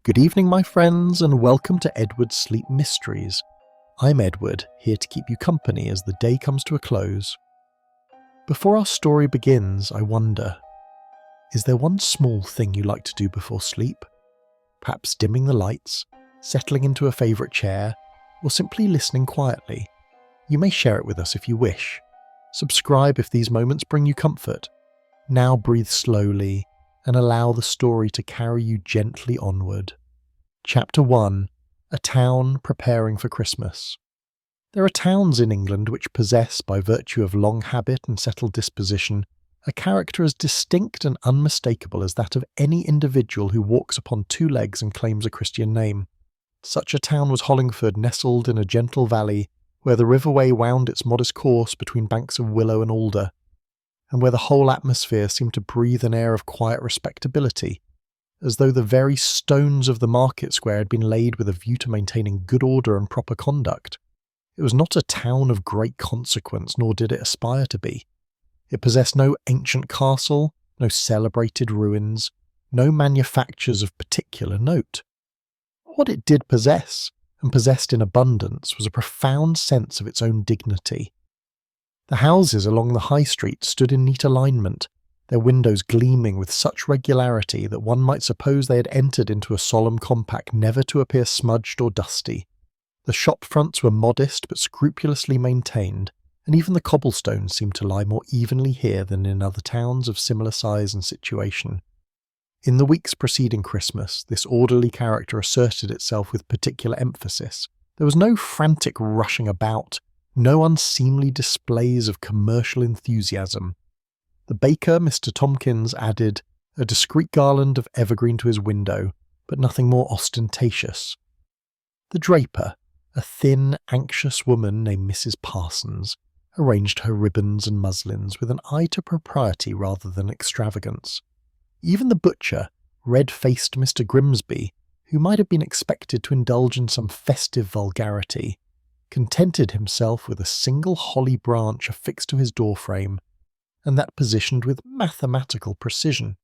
Good evening, my friends, and welcome to Edward's Sleep Mysteries. I'm Edward, here to keep you company as the day comes to a close. Before our story begins, I wonder, is there one small thing you like to do before sleep? Perhaps dimming the lights, settling into a favourite chair, or simply listening quietly? You may share it with us if you wish. Subscribe if these moments bring you comfort. Now breathe slowly and allow the story to carry you gently onward. Chapter 1. A Town Preparing for Christmas. There are towns in England which possess, by virtue of long habit and settled disposition, a character as distinct and unmistakable as that of any individual who walks upon two legs and claims a Christian name. Such a town was Hollingford, nestled in a gentle valley, where the riverway wound its modest course between banks of willow and alder, and where the whole atmosphere seemed to breathe an air of quiet respectability, as though the very stones of the market square had been laid with a view to maintaining good order and proper conduct. It was not a town of great consequence, nor did it aspire to be. It possessed no ancient castle, no celebrated ruins, no manufactures of particular note. What it did possess, and possessed in abundance, was a profound sense of its own dignity. The houses along the high street stood in neat alignment, their windows gleaming with such regularity that one might suppose they had entered into a solemn compact never to appear smudged or dusty. The shop fronts were modest but scrupulously maintained, and even the cobblestones seemed to lie more evenly here than in other towns of similar size and situation. In the weeks preceding Christmas, this orderly character asserted itself with particular emphasis. There was no frantic rushing about, no unseemly displays of commercial enthusiasm. The baker, Mr. Tomkins, added a discreet garland of evergreen to his window, but nothing more ostentatious. The draper, a thin, anxious woman named Mrs. Parsons, arranged her ribbons and muslins with an eye to propriety rather than extravagance. Even the butcher, red-faced Mr. Grimsby, who might have been expected to indulge in some festive vulgarity, contented himself with a single holly branch affixed to his door-frame, and that positioned with mathematical precision.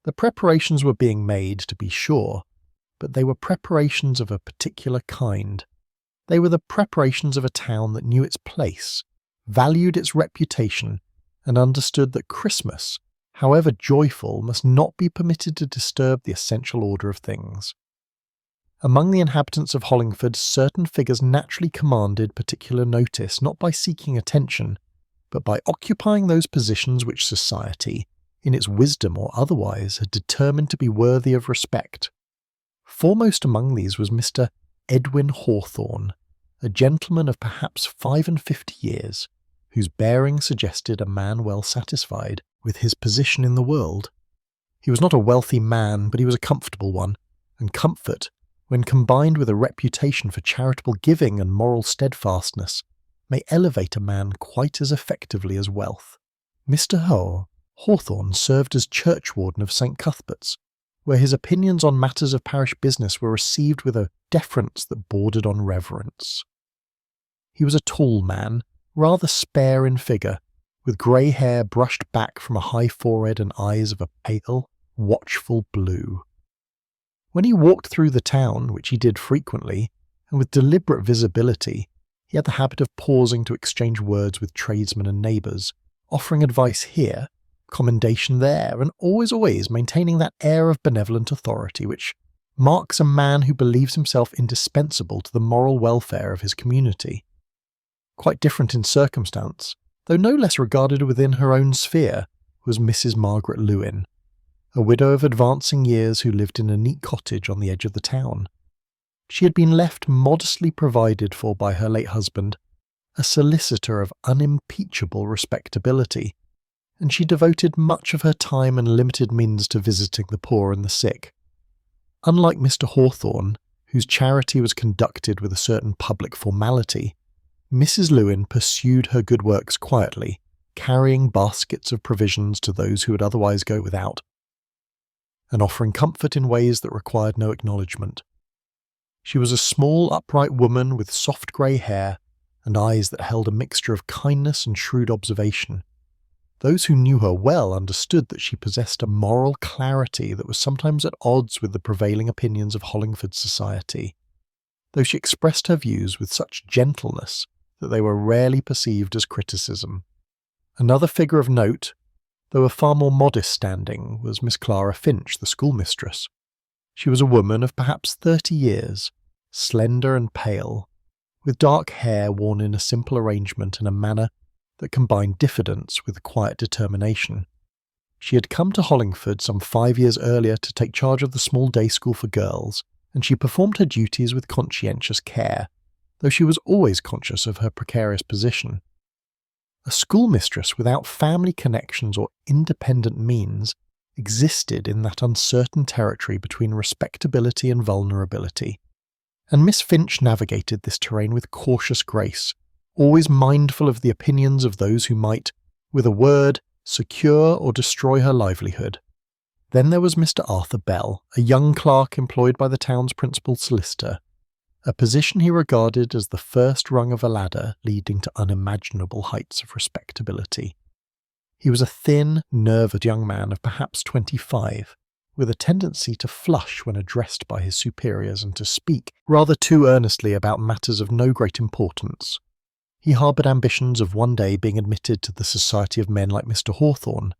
The preparations were being made, to be sure, but they were preparations of a particular kind. They were the preparations of a town that knew its place, valued its reputation, and understood that Christmas, however joyful, must not be permitted to disturb the essential order of things. Among the inhabitants of Hollingford, certain figures naturally commanded particular notice, not by seeking attention, but by occupying those positions which society, in its wisdom or otherwise, had determined to be worthy of respect. Foremost among these was Mr. Edwin Hawthorne, a gentleman of perhaps 55 years, whose bearing suggested a man well satisfied with his position in the world. He was not a wealthy man, but he was a comfortable one, and comfort, when combined with a reputation for charitable giving and moral steadfastness, may elevate a man quite as effectively as wealth. Mr. Hawthorne served as churchwarden of St. Cuthbert's, where his opinions on matters of parish business were received with a deference that bordered on reverence. He was a tall man, rather spare in figure, with grey hair brushed back from a high forehead and eyes of a pale, watchful blue. When he walked through the town, which he did frequently, and with deliberate visibility, he had the habit of pausing to exchange words with tradesmen and neighbours, offering advice here, commendation there, and always maintaining that air of benevolent authority which marks a man who believes himself indispensable to the moral welfare of his community. Quite different in circumstance, though no less regarded within her own sphere, was Mrs. Margaret Lewin, a widow of advancing years who lived in a neat cottage on the edge of the town. She had been left modestly provided for by her late husband, a solicitor of unimpeachable respectability, and she devoted much of her time and limited means to visiting the poor and the sick. Unlike Mr. Hawthorne, whose charity was conducted with a certain public formality, Mrs. Lewin pursued her good works quietly, carrying baskets of provisions to those who would otherwise go without, and offering comfort in ways that required no acknowledgement. She was a small, upright woman with soft grey hair and eyes that held a mixture of kindness and shrewd observation. Those who knew her well understood that she possessed a moral clarity that was sometimes at odds with the prevailing opinions of Hollingford society, though she expressed her views with such gentleness that they were rarely perceived as criticism. Another figure of note, though of far more modest standing, was Miss Clara Finch, the schoolmistress. She was a woman of perhaps 30 years, slender and pale, with dark hair worn in a simple arrangement and a manner that combined diffidence with quiet determination. She had come to Hollingford some 5 years earlier to take charge of the small day school for girls, and she performed her duties with conscientious care, though she was always conscious of her precarious position. A schoolmistress without family connections or independent means existed in that uncertain territory between respectability and vulnerability, and Miss Finch navigated this terrain with cautious grace, always mindful of the opinions of those who might, with a word, secure or destroy her livelihood. Then there was Mr. Arthur Bell, a young clerk employed by the town's principal solicitor, a position he regarded as the first rung of a ladder leading to unimaginable heights of respectability. He was a thin, nervous young man of perhaps 25, with a tendency to flush when addressed by his superiors and to speak rather too earnestly about matters of no great importance. He harboured ambitions of one day being admitted to the society of men like Mr. Hawthorne,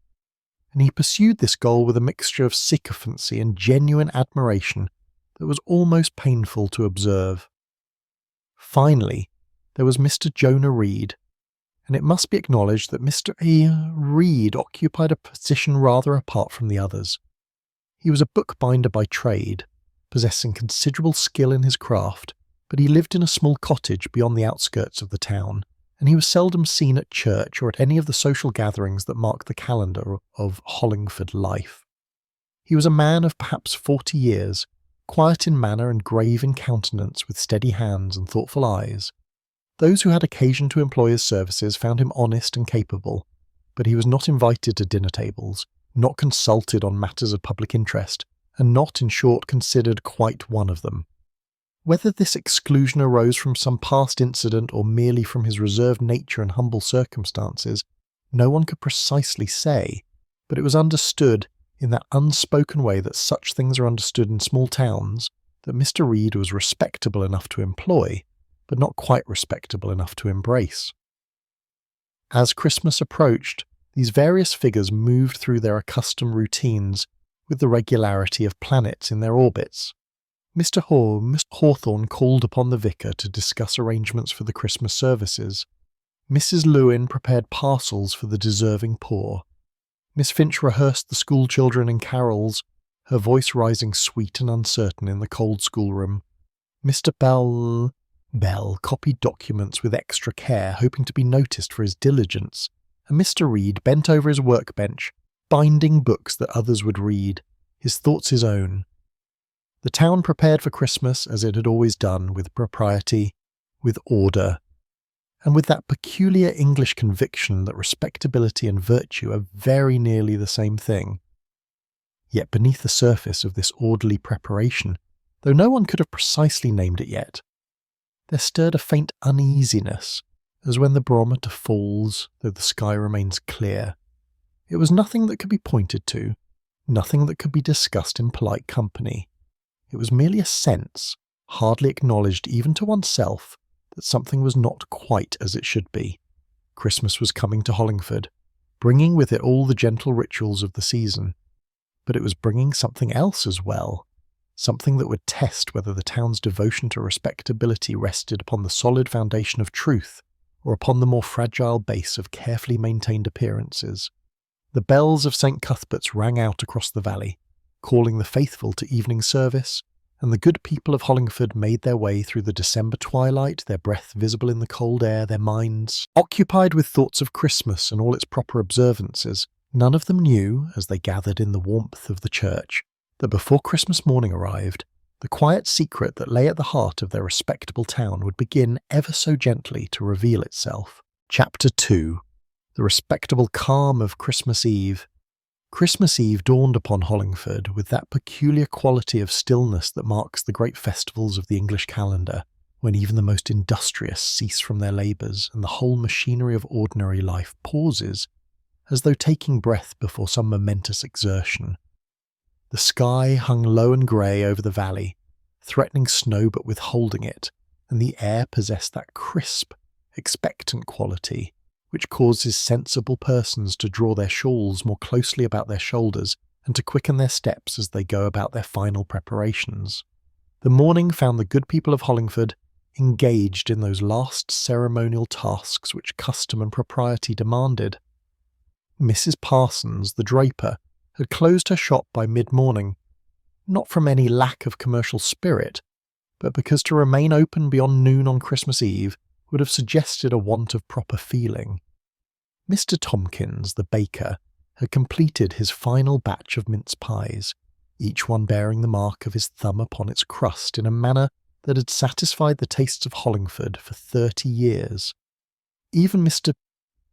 and he pursued this goal with a mixture of sycophancy and genuine admiration that was almost painful to observe. Finally, there was Mr. Jonah Reed, and it must be acknowledged that Mr. Reed occupied a position rather apart from the others. He was a bookbinder by trade, possessing considerable skill in his craft, but he lived in a small cottage beyond the outskirts of the town, and he was seldom seen at church or at any of the social gatherings that mark the calendar of Hollingford life. He was a man of perhaps 40 years, quiet in manner and grave in countenance, with steady hands and thoughtful eyes. Those who had occasion to employ his services found him honest and capable, but he was not invited to dinner tables, not consulted on matters of public interest, and not, in short, considered quite one of them. Whether this exclusion arose from some past incident or merely from his reserved nature and humble circumstances, no one could precisely say, but it was understood, in that unspoken way that such things are understood in small towns, that Mr. Reed was respectable enough to employ, but not quite respectable enough to embrace. As Christmas approached, these various figures moved through their accustomed routines with the regularity of planets in their orbits. Mr. Hawthorne called upon the vicar to discuss arrangements for the Christmas services. Mrs. Lewin prepared parcels for the deserving poor. Miss Finch rehearsed the school children in carols, her voice rising sweet and uncertain in the cold schoolroom. Mr. Bell copied documents with extra care, hoping to be noticed for his diligence, and Mr. Reed bent over his workbench, binding books that others would read, his thoughts his own. The town prepared for Christmas as it had always done, with propriety, with order, and with that peculiar English conviction that respectability and virtue are very nearly the same thing. Yet beneath the surface of this orderly preparation, though no one could have precisely named it yet, there stirred a faint uneasiness, as when the barometer falls, though the sky remains clear. It was nothing that could be pointed to, nothing that could be discussed in polite company. It was merely a sense, hardly acknowledged even to oneself, that something was not quite as it should be. Christmas was coming to Hollingford, bringing with it all the gentle rituals of the season, but it was bringing something else as well, something that would test whether the town's devotion to respectability rested upon the solid foundation of truth or upon the more fragile base of carefully maintained appearances. The bells of St. Cuthbert's rang out across the valley, calling the faithful to evening service, and the good people of Hollingford made their way through the December twilight, their breath visible in the cold air, their minds occupied with thoughts of Christmas and all its proper observances. None of them knew, as they gathered in the warmth of the church, that before Christmas morning arrived, the quiet secret that lay at the heart of their respectable town would begin ever so gently to reveal itself. Chapter 2. The respectable calm of Christmas Eve. Christmas Eve dawned upon Hollingford with that peculiar quality of stillness that marks the great festivals of the English calendar, when even the most industrious cease from their labours and the whole machinery of ordinary life pauses, as though taking breath before some momentous exertion. The sky hung low and grey over the valley, threatening snow but withholding it, and the air possessed that crisp, expectant quality which causes sensible persons to draw their shawls more closely about their shoulders and to quicken their steps as they go about their final preparations. The morning found the good people of Hollingford engaged in those last ceremonial tasks which custom and propriety demanded. Mrs. Parsons, the draper, had closed her shop by mid-morning, not from any lack of commercial spirit, but because to remain open beyond noon on Christmas Eve would have suggested a want of proper feeling. Mr. Tomkins, the baker, had completed his final batch of mince pies, each one bearing the mark of his thumb upon its crust in a manner that had satisfied the tastes of Hollingford for 30 years. Even Mr.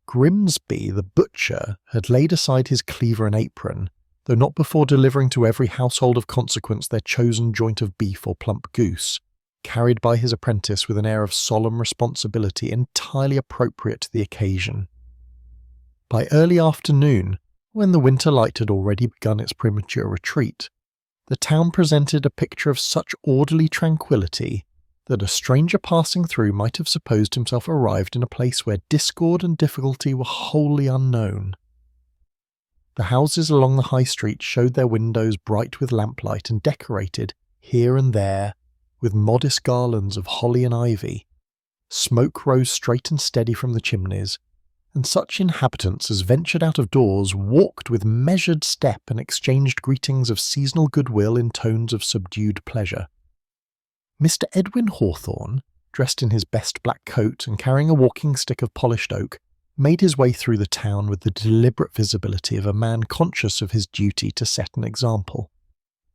Grimsby, the butcher, had laid aside his cleaver and apron, though not before delivering to every household of consequence their chosen joint of beef or plump goose, carried by his apprentice with an air of solemn responsibility entirely appropriate to the occasion. By early afternoon, when the winter light had already begun its premature retreat, the town presented a picture of such orderly tranquillity that a stranger passing through might have supposed himself arrived in a place where discord and difficulty were wholly unknown. The houses along the high street showed their windows bright with lamplight and decorated, here and there, with modest garlands of holly and ivy. Smoke rose straight and steady from the chimneys, and such inhabitants as ventured out of doors walked with measured step and exchanged greetings of seasonal goodwill in tones of subdued pleasure. Mr. Edwin Hawthorne, dressed in his best black coat and carrying a walking stick of polished oak, made his way through the town with the deliberate visibility of a man conscious of his duty to set an example.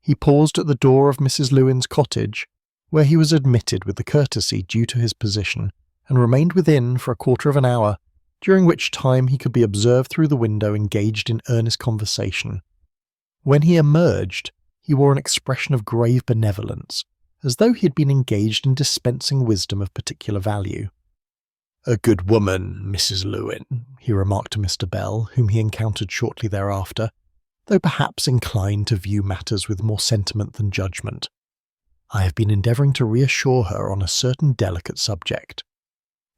He paused at the door of Mrs. Lewin's cottage, where he was admitted with the courtesy due to his position, and remained within for a quarter of an hour, during which time he could be observed through the window engaged in earnest conversation. When he emerged, he wore an expression of grave benevolence, as though he had been engaged in dispensing wisdom of particular value. "A good woman, Mrs. Lewin," he remarked to Mr. Bell, whom he encountered shortly thereafter, though perhaps inclined to view matters with more sentiment than judgment. "I have been endeavouring to reassure her on a certain delicate subject.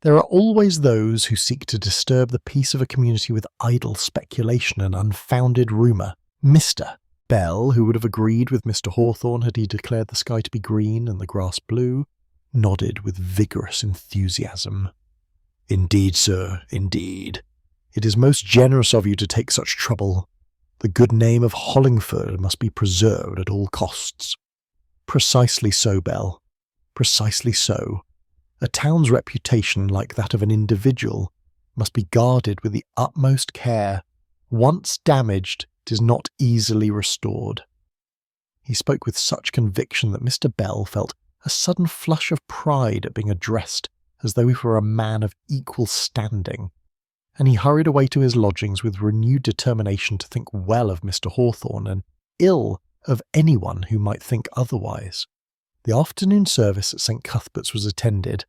There are always those who seek to disturb the peace of a community with idle speculation and unfounded rumour. Mr. Bell, who would have agreed with Mr. Hawthorne had he declared the sky to be green and the grass blue, nodded with vigorous enthusiasm. "Indeed, sir, indeed. It is most generous of you to take such trouble. The good name of Hollingford must be preserved at all costs." "Precisely so, Bell. Precisely so. A town's reputation, like that of an individual, must be guarded with the utmost care. Once damaged, it is not easily restored." He spoke with such conviction that Mr. Bell felt a sudden flush of pride at being addressed as though he were a man of equal standing, and he hurried away to his lodgings with renewed determination to think well of Mr. Hawthorne and ill of anyone who might think otherwise. The afternoon service at St. Cuthbert's was attended,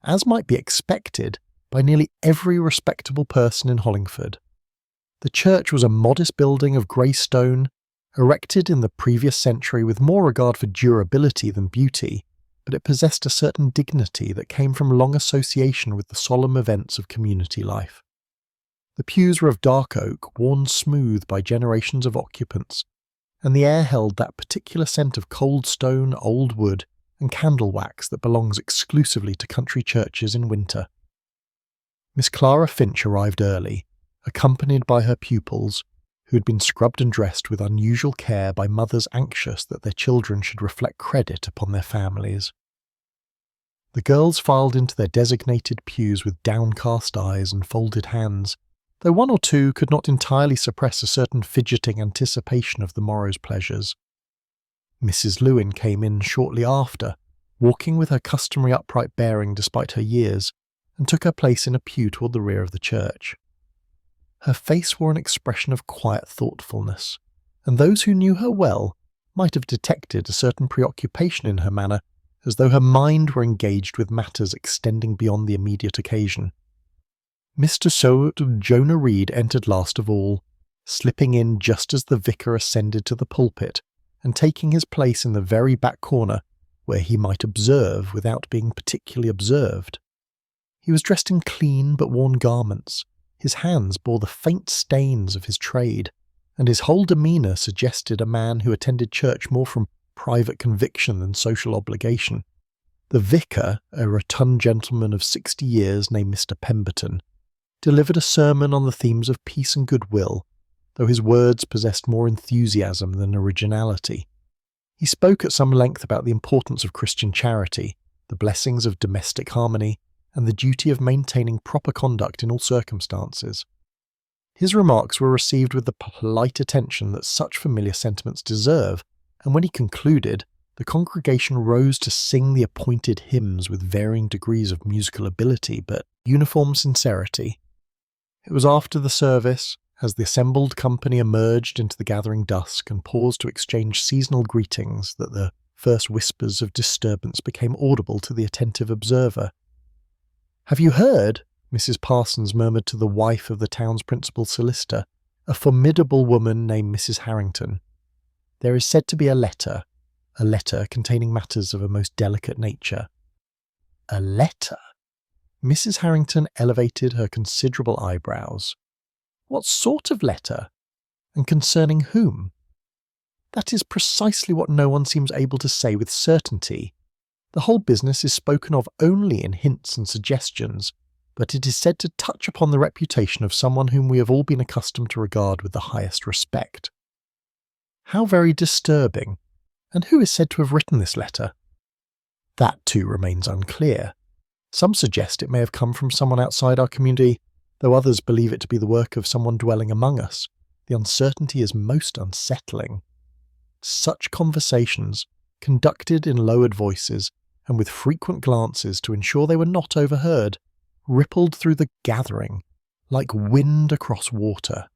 as might be expected, by nearly every respectable person in Hollingford. The church was a modest building of grey stone, erected in the previous century with more regard for durability than beauty, but it possessed a certain dignity that came from long association with the solemn events of community life. The pews were of dark oak, worn smooth by generations of occupants, and the air held that particular scent of cold stone, old wood, and candle wax that belongs exclusively to country churches in winter. Miss Clara Finch arrived early, accompanied by her pupils, who had been scrubbed and dressed with unusual care by mothers anxious that their children should reflect credit upon their families. The girls filed into their designated pews with downcast eyes and folded hands, though one or two could not entirely suppress a certain fidgeting anticipation of the morrow's pleasures. Mrs. Lewin came in shortly after, walking with her customary upright bearing despite her years, and took her place in a pew toward the rear of the church. Her face wore an expression of quiet thoughtfulness, and those who knew her well might have detected a certain preoccupation in her manner, as though her mind were engaged with matters extending beyond the immediate occasion. Mr. Jonah Reed entered last of all, slipping in just as the vicar ascended to the pulpit and taking his place in the very back corner where he might observe without being particularly observed. He was dressed in clean but worn garments, his hands bore the faint stains of his trade, and his whole demeanour suggested a man who attended church more from private conviction than social obligation. The vicar, a rotund gentleman of 60 years named Mr. Pemberton, delivered a sermon on the themes of peace and goodwill, though his words possessed more enthusiasm than originality. He spoke at some length about the importance of Christian charity, the blessings of domestic harmony, and the duty of maintaining proper conduct in all circumstances. His remarks were received with the polite attention that such familiar sentiments deserve, and when he concluded, the congregation rose to sing the appointed hymns with varying degrees of musical ability but uniform sincerity. It was after the service, as the assembled company emerged into the gathering dusk and paused to exchange seasonal greetings, that the first whispers of disturbance became audible to the attentive observer. "Have you heard?" Mrs. Parsons murmured to the wife of the town's principal solicitor, a formidable woman named Mrs. Harrington. "There is said to be a letter containing matters of a most delicate nature." "A letter?" Mrs. Harrington elevated her considerable eyebrows. "What sort of letter? And concerning whom?" "That is precisely what no one seems able to say with certainty. The whole business is spoken of only in hints and suggestions, but it is said to touch upon the reputation of someone whom we have all been accustomed to regard with the highest respect." "How very disturbing! And who is said to have written this letter?" "That too remains unclear. Some suggest it may have come from someone outside our community, though others believe it to be the work of someone dwelling among us. The uncertainty is most unsettling." Such conversations, conducted in lowered voices and with frequent glances to ensure they were not overheard, rippled through the gathering like wind across water.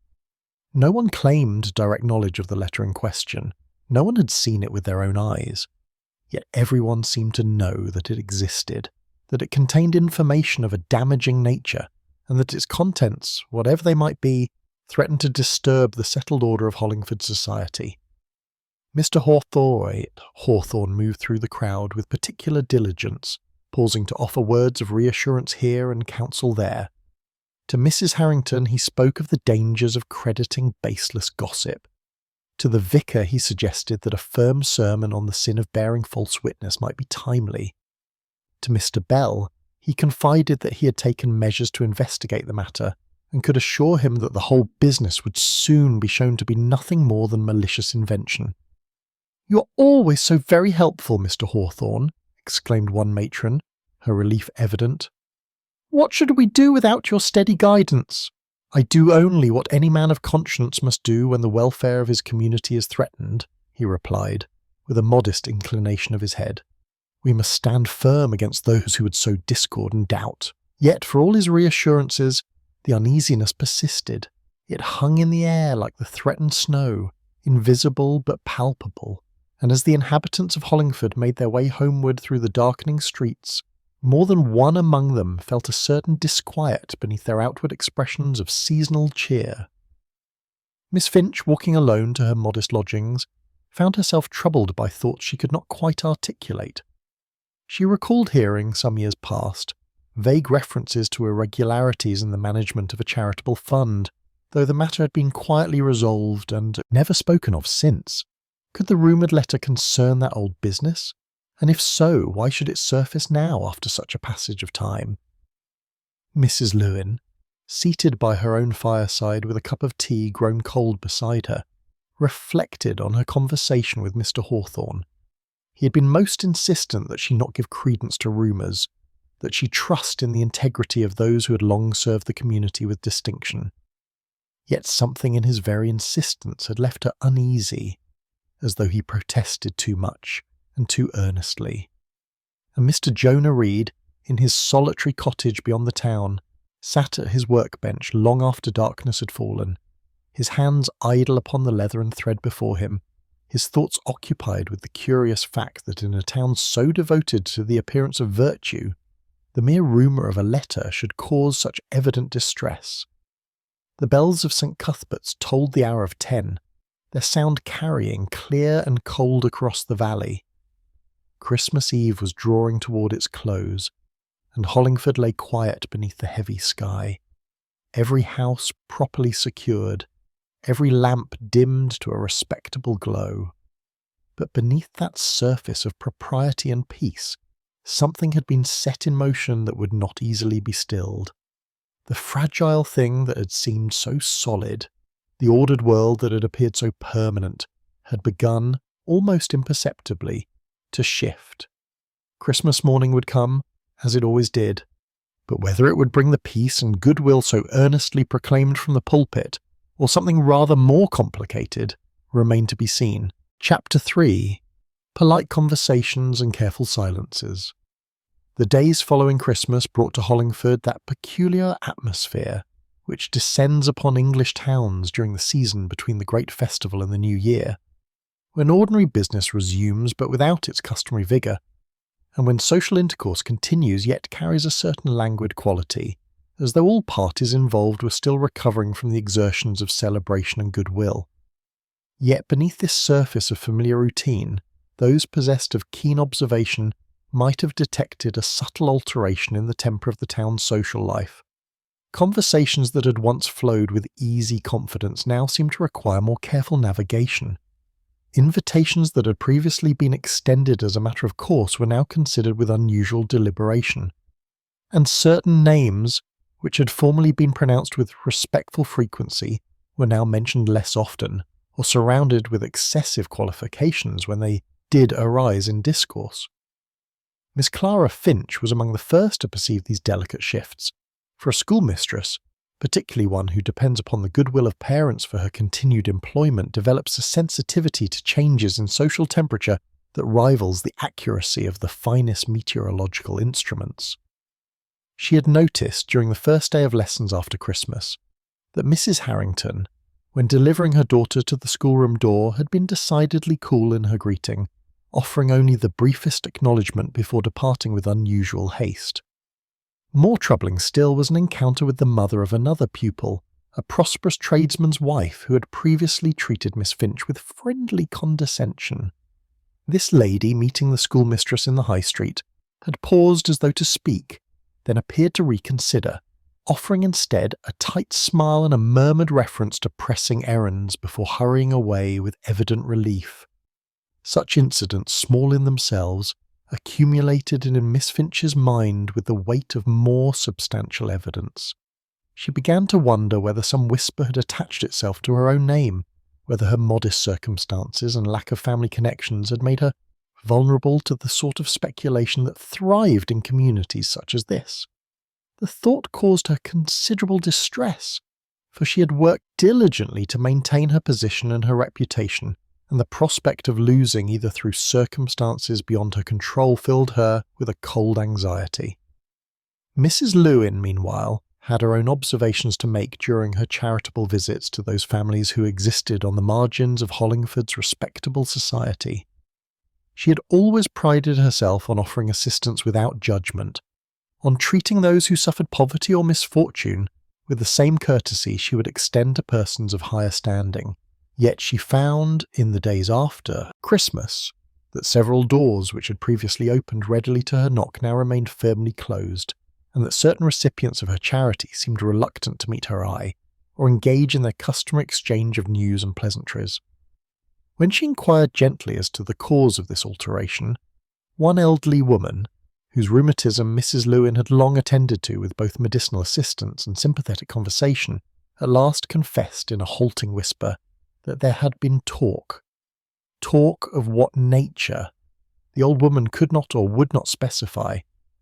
No one claimed direct knowledge of the letter in question. No one had seen it with their own eyes. Yet everyone seemed to know that it existed, that it contained information of a damaging nature, and that its contents, whatever they might be, threatened to disturb the settled order of Hollingford society. Mr. Hawthorne moved through the crowd with particular diligence, pausing to offer words of reassurance here and counsel there. To Mrs. Harrington he spoke of the dangers of crediting baseless gossip. To the vicar he suggested that a firm sermon on the sin of bearing false witness might be timely. To Mr. Bell he confided that he had taken measures to investigate the matter, and could assure him that the whole business would soon be shown to be nothing more than malicious invention. "You are always so very helpful, Mr. Hawthorne," exclaimed one matron, her relief evident. "What should we do without your steady guidance?" "I do only what any man of conscience must do when the welfare of his community is threatened," he replied, with a modest inclination of his head. "We must stand firm against those who would sow discord and doubt." Yet, for all his reassurances, the uneasiness persisted. It hung in the air like the threatened snow, invisible but palpable, and as the inhabitants of Hollingford made their way homeward through the darkening streets, more than one among them felt a certain disquiet beneath their outward expressions of seasonal cheer. Miss Finch, walking alone to her modest lodgings, found herself troubled by thoughts she could not quite articulate. She recalled hearing, some years past, vague references to irregularities in the management of a charitable fund, though the matter had been quietly resolved and never spoken of since. Could the rumoured letter concern that old business? And if so, why should it surface now after such a passage of time? Mrs. Lewin, seated by her own fireside with a cup of tea grown cold beside her, reflected on her conversation with Mr. Hawthorne. He had been most insistent that she not give credence to rumours, that she trust in the integrity of those who had long served the community with distinction. Yet something in his very insistence had left her uneasy, as though he protested too much and too earnestly. And Mr. Jonah Reed, in his solitary cottage beyond the town, sat at his workbench long after darkness had fallen, his hands idle upon the leather and thread before him, his thoughts occupied with the curious fact that in a town so devoted to the appearance of virtue, The mere rumour of a letter should cause such evident distress. The bells of St. Cuthbert's tolled the hour of 10, their sound carrying clear and cold across the valley. Christmas Eve was drawing toward its close, and Hollingford lay quiet beneath the heavy sky, every house properly secured, every lamp dimmed to a respectable glow. But beneath that surface of propriety and peace, something had been set in motion that would not easily be stilled. The fragile thing that had seemed so solid, the ordered world that had appeared so permanent, had begun, almost imperceptibly, to shift. Christmas morning would come, as it always did, but whether it would bring the peace and goodwill so earnestly proclaimed from the pulpit, or something rather more complicated, remained to be seen. Chapter 3. Polite Conversations and Careful Silences. The days following Christmas brought to Hollingford that peculiar atmosphere which descends upon English towns during the season between the great festival and the New Year, when ordinary business resumes but without its customary vigour, and when social intercourse continues yet carries a certain languid quality, as though all parties involved were still recovering from the exertions of celebration and goodwill. Yet beneath this surface of familiar routine, those possessed of keen observation might have detected a subtle alteration in the temper of the town's social life. Conversations that had once flowed with easy confidence now seemed to require more careful navigation. Invitations that had previously been extended as a matter of course were now considered with unusual deliberation, and certain names, which had formerly been pronounced with respectful frequency, were now mentioned less often, or surrounded with excessive qualifications when they did arise in discourse. Miss Clara Finch was among the first to perceive these delicate shifts. For a schoolmistress, particularly one who depends upon the goodwill of parents for her continued employment, develops a sensitivity to changes in social temperature that rivals the accuracy of the finest meteorological instruments. She had noticed during the first day of lessons after Christmas that Mrs. Harrington, when delivering her daughter to the schoolroom door, had been decidedly cool in her greeting, offering only the briefest acknowledgement before departing with unusual haste. More troubling still was an encounter with the mother of another pupil, a prosperous tradesman's wife who had previously treated Miss Finch with friendly condescension. This lady, meeting the schoolmistress in the High Street, had paused as though to speak, then appeared to reconsider, offering instead a tight smile and a murmured reference to pressing errands before hurrying away with evident relief. Such incidents, small in themselves, accumulated in Miss Finch's mind with the weight of more substantial evidence. She began to wonder whether some whisper had attached itself to her own name, whether her modest circumstances and lack of family connections had made her vulnerable to the sort of speculation that thrived in communities such as this. The thought caused her considerable distress, for she had worked diligently to maintain her position and her reputation, and the prospect of losing either through circumstances beyond her control filled her with a cold anxiety. Mrs. Lewin, meanwhile, had her own observations to make during her charitable visits to those families who existed on the margins of Hollingford's respectable society. She had always prided herself on offering assistance without judgment, on treating those who suffered poverty or misfortune with the same courtesy she would extend to persons of higher standing. Yet she found, in the days after Christmas, that several doors which had previously opened readily to her knock now remained firmly closed, and that certain recipients of her charity seemed reluctant to meet her eye, or engage in their customary exchange of news and pleasantries. When she inquired gently as to the cause of this alteration, one elderly woman, whose rheumatism Mrs. Lewin had long attended to with both medicinal assistance and sympathetic conversation, at last confessed in a halting whisper that there had been talk. Talk of what nature? The old woman could not or would not specify,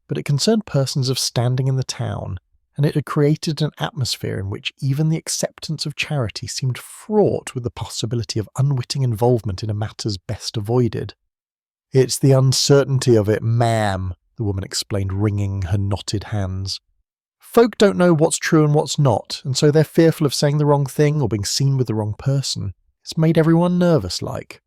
but it concerned persons of standing in the town, and it had created an atmosphere in which even the acceptance of charity seemed fraught with the possibility of unwitting involvement in matters best avoided. "It's the uncertainty of it, ma'am," the woman explained, wringing her knotted hands. "Folk don't know what's true and what's not, and so they're fearful of saying the wrong thing or being seen with the wrong person. It's made everyone nervous like."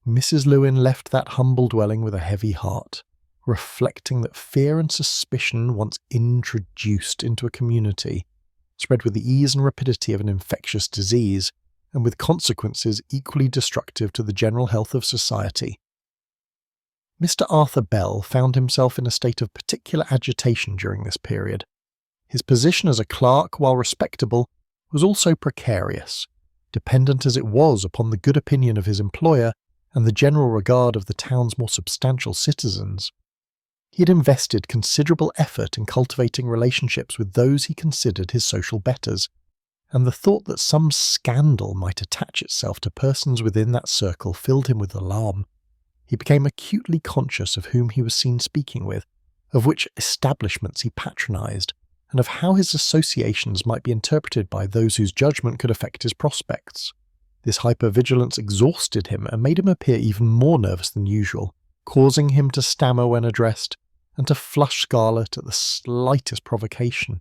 Mrs. Lewin left that humble dwelling with a heavy heart, reflecting that fear and suspicion, once introduced into a community, spread with the ease and rapidity of an infectious disease, and with consequences equally destructive to the general health of society. Mr. Arthur Bell found himself in a state of particular agitation during this period. His position as a clerk, while respectable, was also precarious, dependent as it was upon the good opinion of his employer and the general regard of the town's more substantial citizens. He had invested considerable effort in cultivating relationships with those he considered his social betters, and the thought that some scandal might attach itself to persons within that circle filled him with alarm. He became acutely conscious of whom he was seen speaking with, of which establishments he patronised, and of how his associations might be interpreted by those whose judgment could affect his prospects. This hypervigilance exhausted him and made him appear even more nervous than usual, causing him to stammer when addressed, and to flush scarlet at the slightest provocation.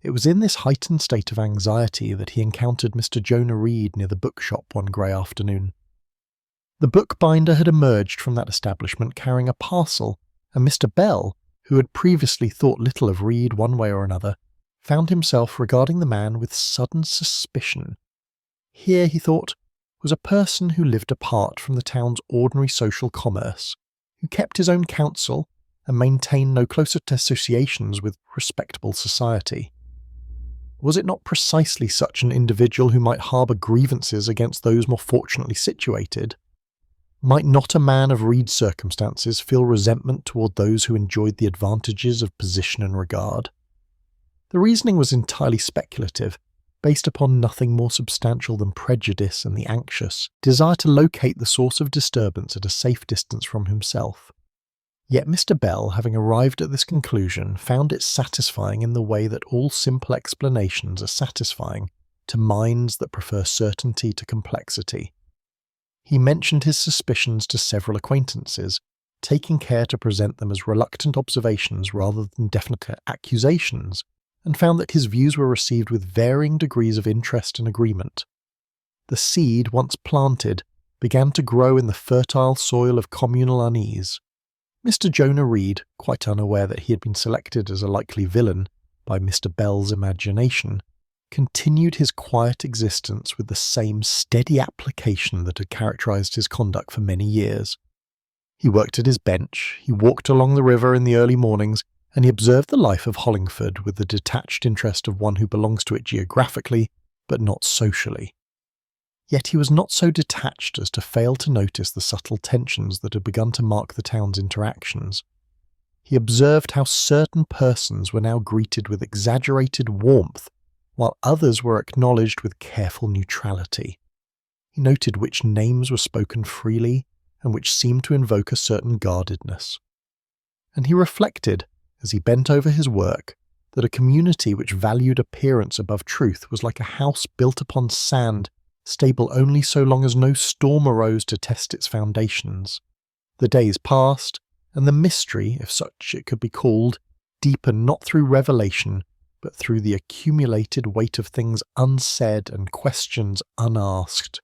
It was in this heightened state of anxiety that he encountered Mr. Jonah Reed near the bookshop one grey afternoon. The bookbinder had emerged from that establishment carrying a parcel, and Mr. Bell, who had previously thought little of Reed one way or another, found himself regarding the man with sudden suspicion. Here, he thought, was a person who lived apart from the town's ordinary social commerce, who kept his own counsel and maintained no closer associations with respectable society. Was it not precisely such an individual who might harbour grievances against those more fortunately situated? Might not a man of Reed's circumstances feel resentment toward those who enjoyed the advantages of position and regard? The reasoning was entirely speculative, based upon nothing more substantial than prejudice and the anxious desire to locate the source of disturbance at a safe distance from himself. Yet Mr. Bell, having arrived at this conclusion, found it satisfying in the way that all simple explanations are satisfying to minds that prefer certainty to complexity. He mentioned his suspicions to several acquaintances, taking care to present them as reluctant observations rather than definite accusations, and found that his views were received with varying degrees of interest and agreement. The seed, once planted, began to grow in the fertile soil of communal unease. Mr. Jonah Reed, quite unaware that he had been selected as a likely villain by Mr. Bell's imagination, continued his quiet existence with the same steady application that had characterised his conduct for many years. He worked at his bench, he walked along the river in the early mornings, and he observed the life of Hollingford with the detached interest of one who belongs to it geographically, but not socially. Yet he was not so detached as to fail to notice the subtle tensions that had begun to mark the town's interactions. He observed how certain persons were now greeted with exaggerated warmth, while others were acknowledged with careful neutrality. He noted which names were spoken freely, and which seemed to invoke a certain guardedness. And he reflected, as he bent over his work, that a community which valued appearance above truth was like a house built upon sand, stable only so long as no storm arose to test its foundations. The days passed, and the mystery, if such it could be called, deepened not through revelation, but through the accumulated weight of things unsaid and questions unasked.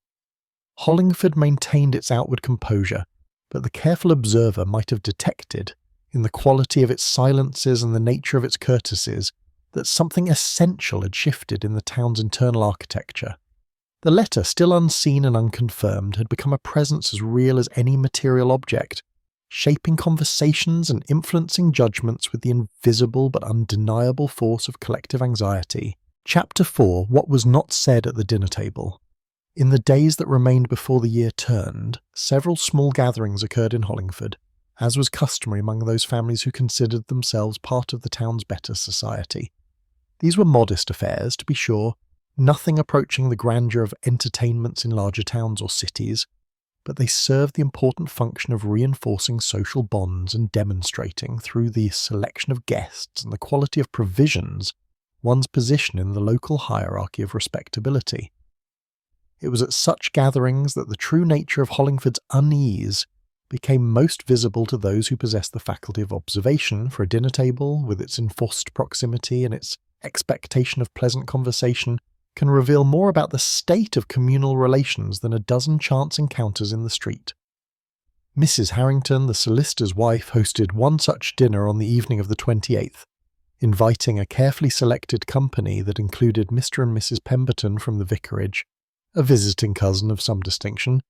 Hollingford maintained its outward composure, but the careful observer might have detected, in the quality of its silences and the nature of its courtesies, that something essential had shifted in the town's internal architecture. The letter, still unseen and unconfirmed, had become a presence as real as any material object, shaping conversations and influencing judgments with the invisible but undeniable force of collective anxiety. Chapter 4. What was not said at the dinner table. In the days that remained before the year turned, several small gatherings occurred in Hollingford, as was customary among those families who considered themselves part of the town's better society. These were modest affairs, to be sure, nothing approaching the grandeur of entertainments in larger towns or cities, but they served the important function of reinforcing social bonds and demonstrating, through the selection of guests and the quality of provisions, one's position in the local hierarchy of respectability. It was at such gatherings that the true nature of Hollingford's unease became most visible to those who possessed the faculty of observation, for a dinner table, with its enforced proximity and its expectation of pleasant conversation, can reveal more about the state of communal relations than a dozen chance encounters in the street. Mrs. Harrington, the solicitor's wife, hosted one such dinner on the evening of the 28th, inviting a carefully selected company that included Mr. and Mrs. Pemberton from the vicarage, a visiting cousin of some distinction,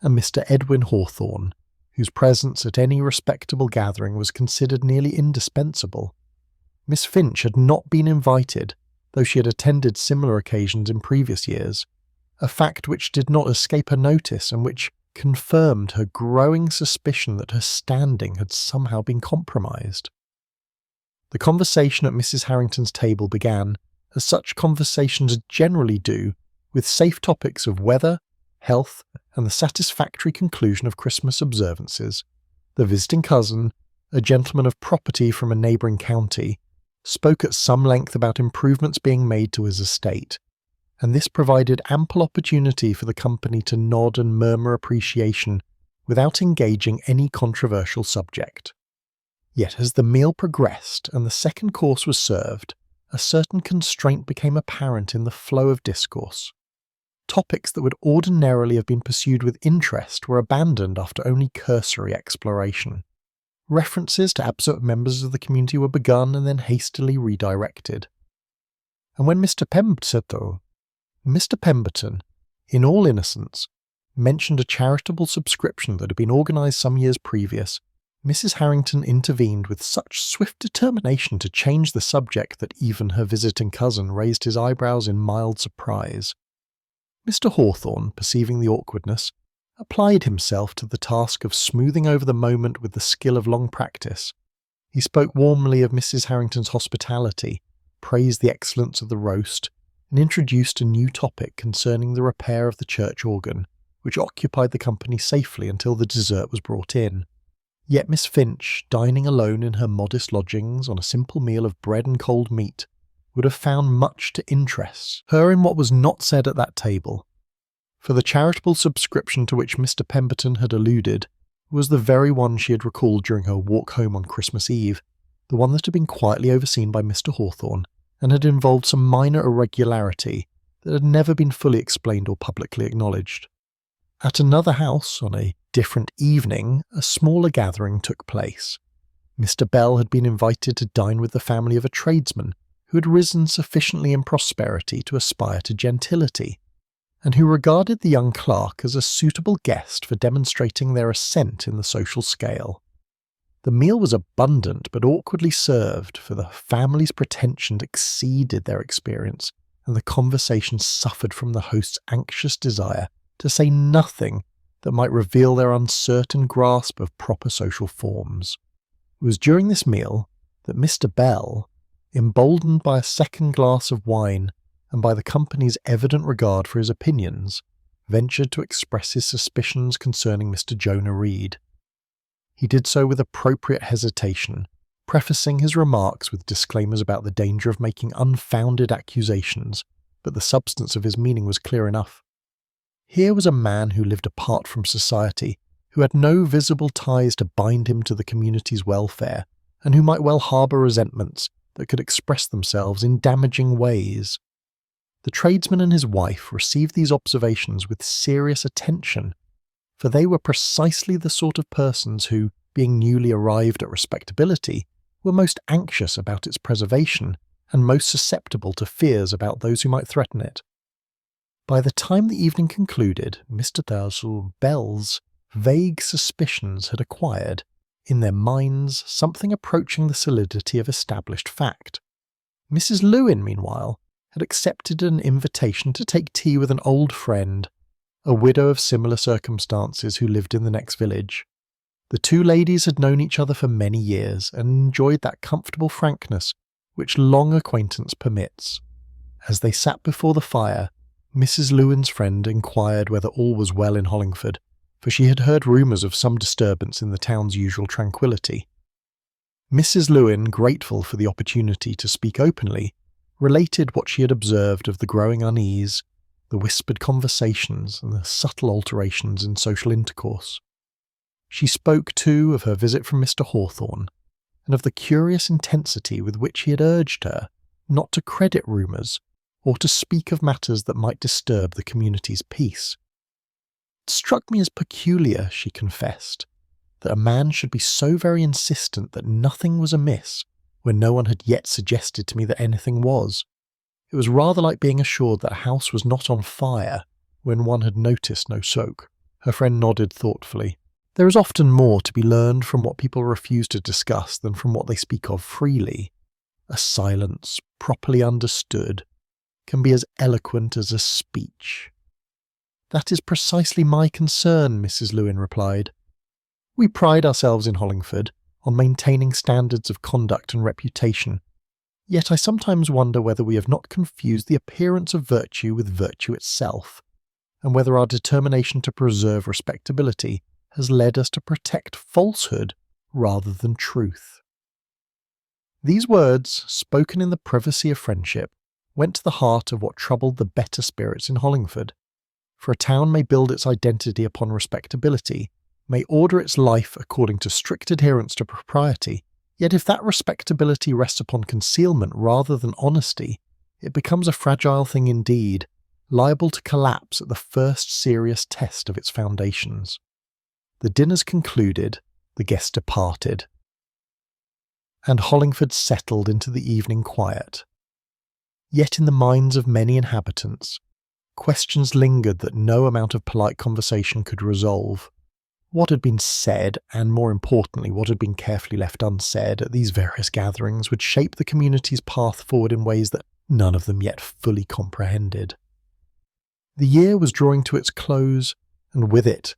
and Mr. Edwin Hawthorne, whose presence at any respectable gathering was considered nearly indispensable. Miss Finch had not been invited, though she had attended similar occasions in previous years, a fact which did not escape her notice and which confirmed her growing suspicion that her standing had somehow been compromised. The conversation at Mrs. Harrington's table began, as such conversations generally do, with safe topics of weather, health, and the satisfactory conclusion of Christmas observances. The visiting cousin, a gentleman of property from a neighbouring county, spoke at some length about improvements being made to his estate, and this provided ample opportunity for the company to nod and murmur appreciation without engaging any controversial subject. Yet as the meal progressed and the second course was served, a certain constraint became apparent in the flow of discourse. Topics that would ordinarily have been pursued with interest were abandoned after only cursory exploration. References to absent members of the community were begun and then hastily redirected. And when Mr. Pemberton, in all innocence, mentioned a charitable subscription that had been organised some years previous, Mrs. Harrington intervened with such swift determination to change the subject that even her visiting cousin raised his eyebrows in mild surprise. Mr. Hawthorne, perceiving the awkwardness, applied himself to the task of smoothing over the moment with the skill of long practice. He spoke warmly of Mrs. Harrington's hospitality, praised the excellence of the roast, and introduced a new topic concerning the repair of the church organ, which occupied the company safely until the dessert was brought in. Yet Miss Finch, dining alone in her modest lodgings on a simple meal of bread and cold meat, would have found much to interest her in what was not said at that table, for the charitable subscription to which Mr. Pemberton had alluded was the very one she had recalled during her walk home on Christmas Eve, the one that had been quietly overseen by Mr. Hawthorne, and had involved some minor irregularity that had never been fully explained or publicly acknowledged. At another house, on a different evening, a smaller gathering took place. Mr. Bell had been invited to dine with the family of a tradesman who had risen sufficiently in prosperity to aspire to gentility, and who regarded the young clerk as a suitable guest for demonstrating their ascent in the social scale. The meal was abundant but awkwardly served, for the family's pretensions exceeded their experience, and the conversation suffered from the host's anxious desire to say nothing that might reveal their uncertain grasp of proper social forms. It was during this meal that Mr. Bell, emboldened by a second glass of wine and by the company's evident regard for his opinions, ventured to express his suspicions concerning Mr. Jonah Reed. He did so with appropriate hesitation, prefacing his remarks with disclaimers about the danger of making unfounded accusations, but the substance of his meaning was clear enough. Here was a man who lived apart from society, who had no visible ties to bind him to the community's welfare, and who might well harbour resentments that could express themselves in damaging ways. The tradesman and his wife received these observations with serious attention, for they were precisely the sort of persons who, being newly arrived at respectability, were most anxious about its preservation and most susceptible to fears about those who might threaten it. By the time the evening concluded, Mr. Bell's vague suspicions had acquired, in their minds, something approaching the solidity of established fact. Mrs. Lewin, meanwhile, had accepted an invitation to take tea with an old friend, a widow of similar circumstances who lived in the next village. The two ladies had known each other for many years and enjoyed that comfortable frankness which long acquaintance permits. As they sat before the fire, Mrs. Lewin's friend inquired whether all was well in Hollingford, for she had heard rumours of some disturbance in the town's usual tranquillity. Mrs. Lewin, grateful for the opportunity to speak openly, related what she had observed of the growing unease, the whispered conversations, and the subtle alterations in social intercourse. She spoke, too, of her visit from Mr. Hawthorne, and of the curious intensity with which he had urged her not to credit rumours, or to speak of matters that might disturb the community's peace. It struck me as peculiar, she confessed, that a man should be so very insistent that nothing was amiss when no one had yet suggested to me that anything was. It was rather like being assured that a house was not on fire when one had noticed no smoke. Her friend nodded thoughtfully. There is often more to be learned from what people refuse to discuss than from what they speak of freely. A silence, properly understood, can be as eloquent as a speech. That is precisely my concern, Mrs. Lewin replied. We pride ourselves in Hollingford on maintaining standards of conduct and reputation, yet I sometimes wonder whether we have not confused the appearance of virtue with virtue itself, and whether our determination to preserve respectability has led us to protect falsehood rather than truth. These words, spoken in the privacy of friendship, went to the heart of what troubled the better spirits in Hollingford. For a town may build its identity upon respectability, may order its life according to strict adherence to propriety, yet if that respectability rests upon concealment rather than honesty, it becomes a fragile thing indeed, liable to collapse at the first serious test of its foundations. The dinners concluded, the guests departed, and Hollingford settled into the evening quiet. Yet in the minds of many inhabitants, questions lingered that no amount of polite conversation could resolve. What had been said, and more importantly, what had been carefully left unsaid at these various gatherings, would shape the community's path forward in ways that none of them yet fully comprehended. The year was drawing to its close, and with it,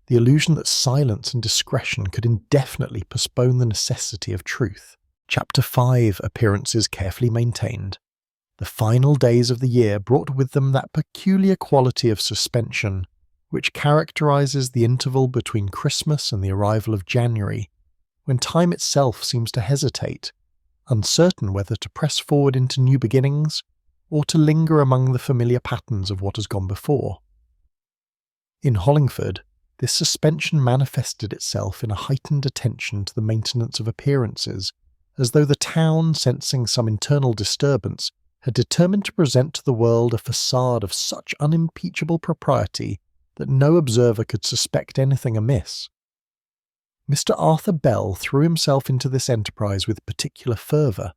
the illusion that silence and discretion could indefinitely postpone the necessity of truth. Chapter 5, Appearances Carefully Maintained. The final days of the year brought with them that peculiar quality of suspension which characterizes the interval between Christmas and the arrival of January, when time itself seems to hesitate, uncertain whether to press forward into new beginnings or to linger among the familiar patterns of what has gone before. In Hollingford, this suspension manifested itself in a heightened attention to the maintenance of appearances, as though the town, sensing some internal disturbance, had determined to present to the world a facade of such unimpeachable propriety that no observer could suspect anything amiss. Mr. Arthur Bell threw himself into this enterprise with particular fervour.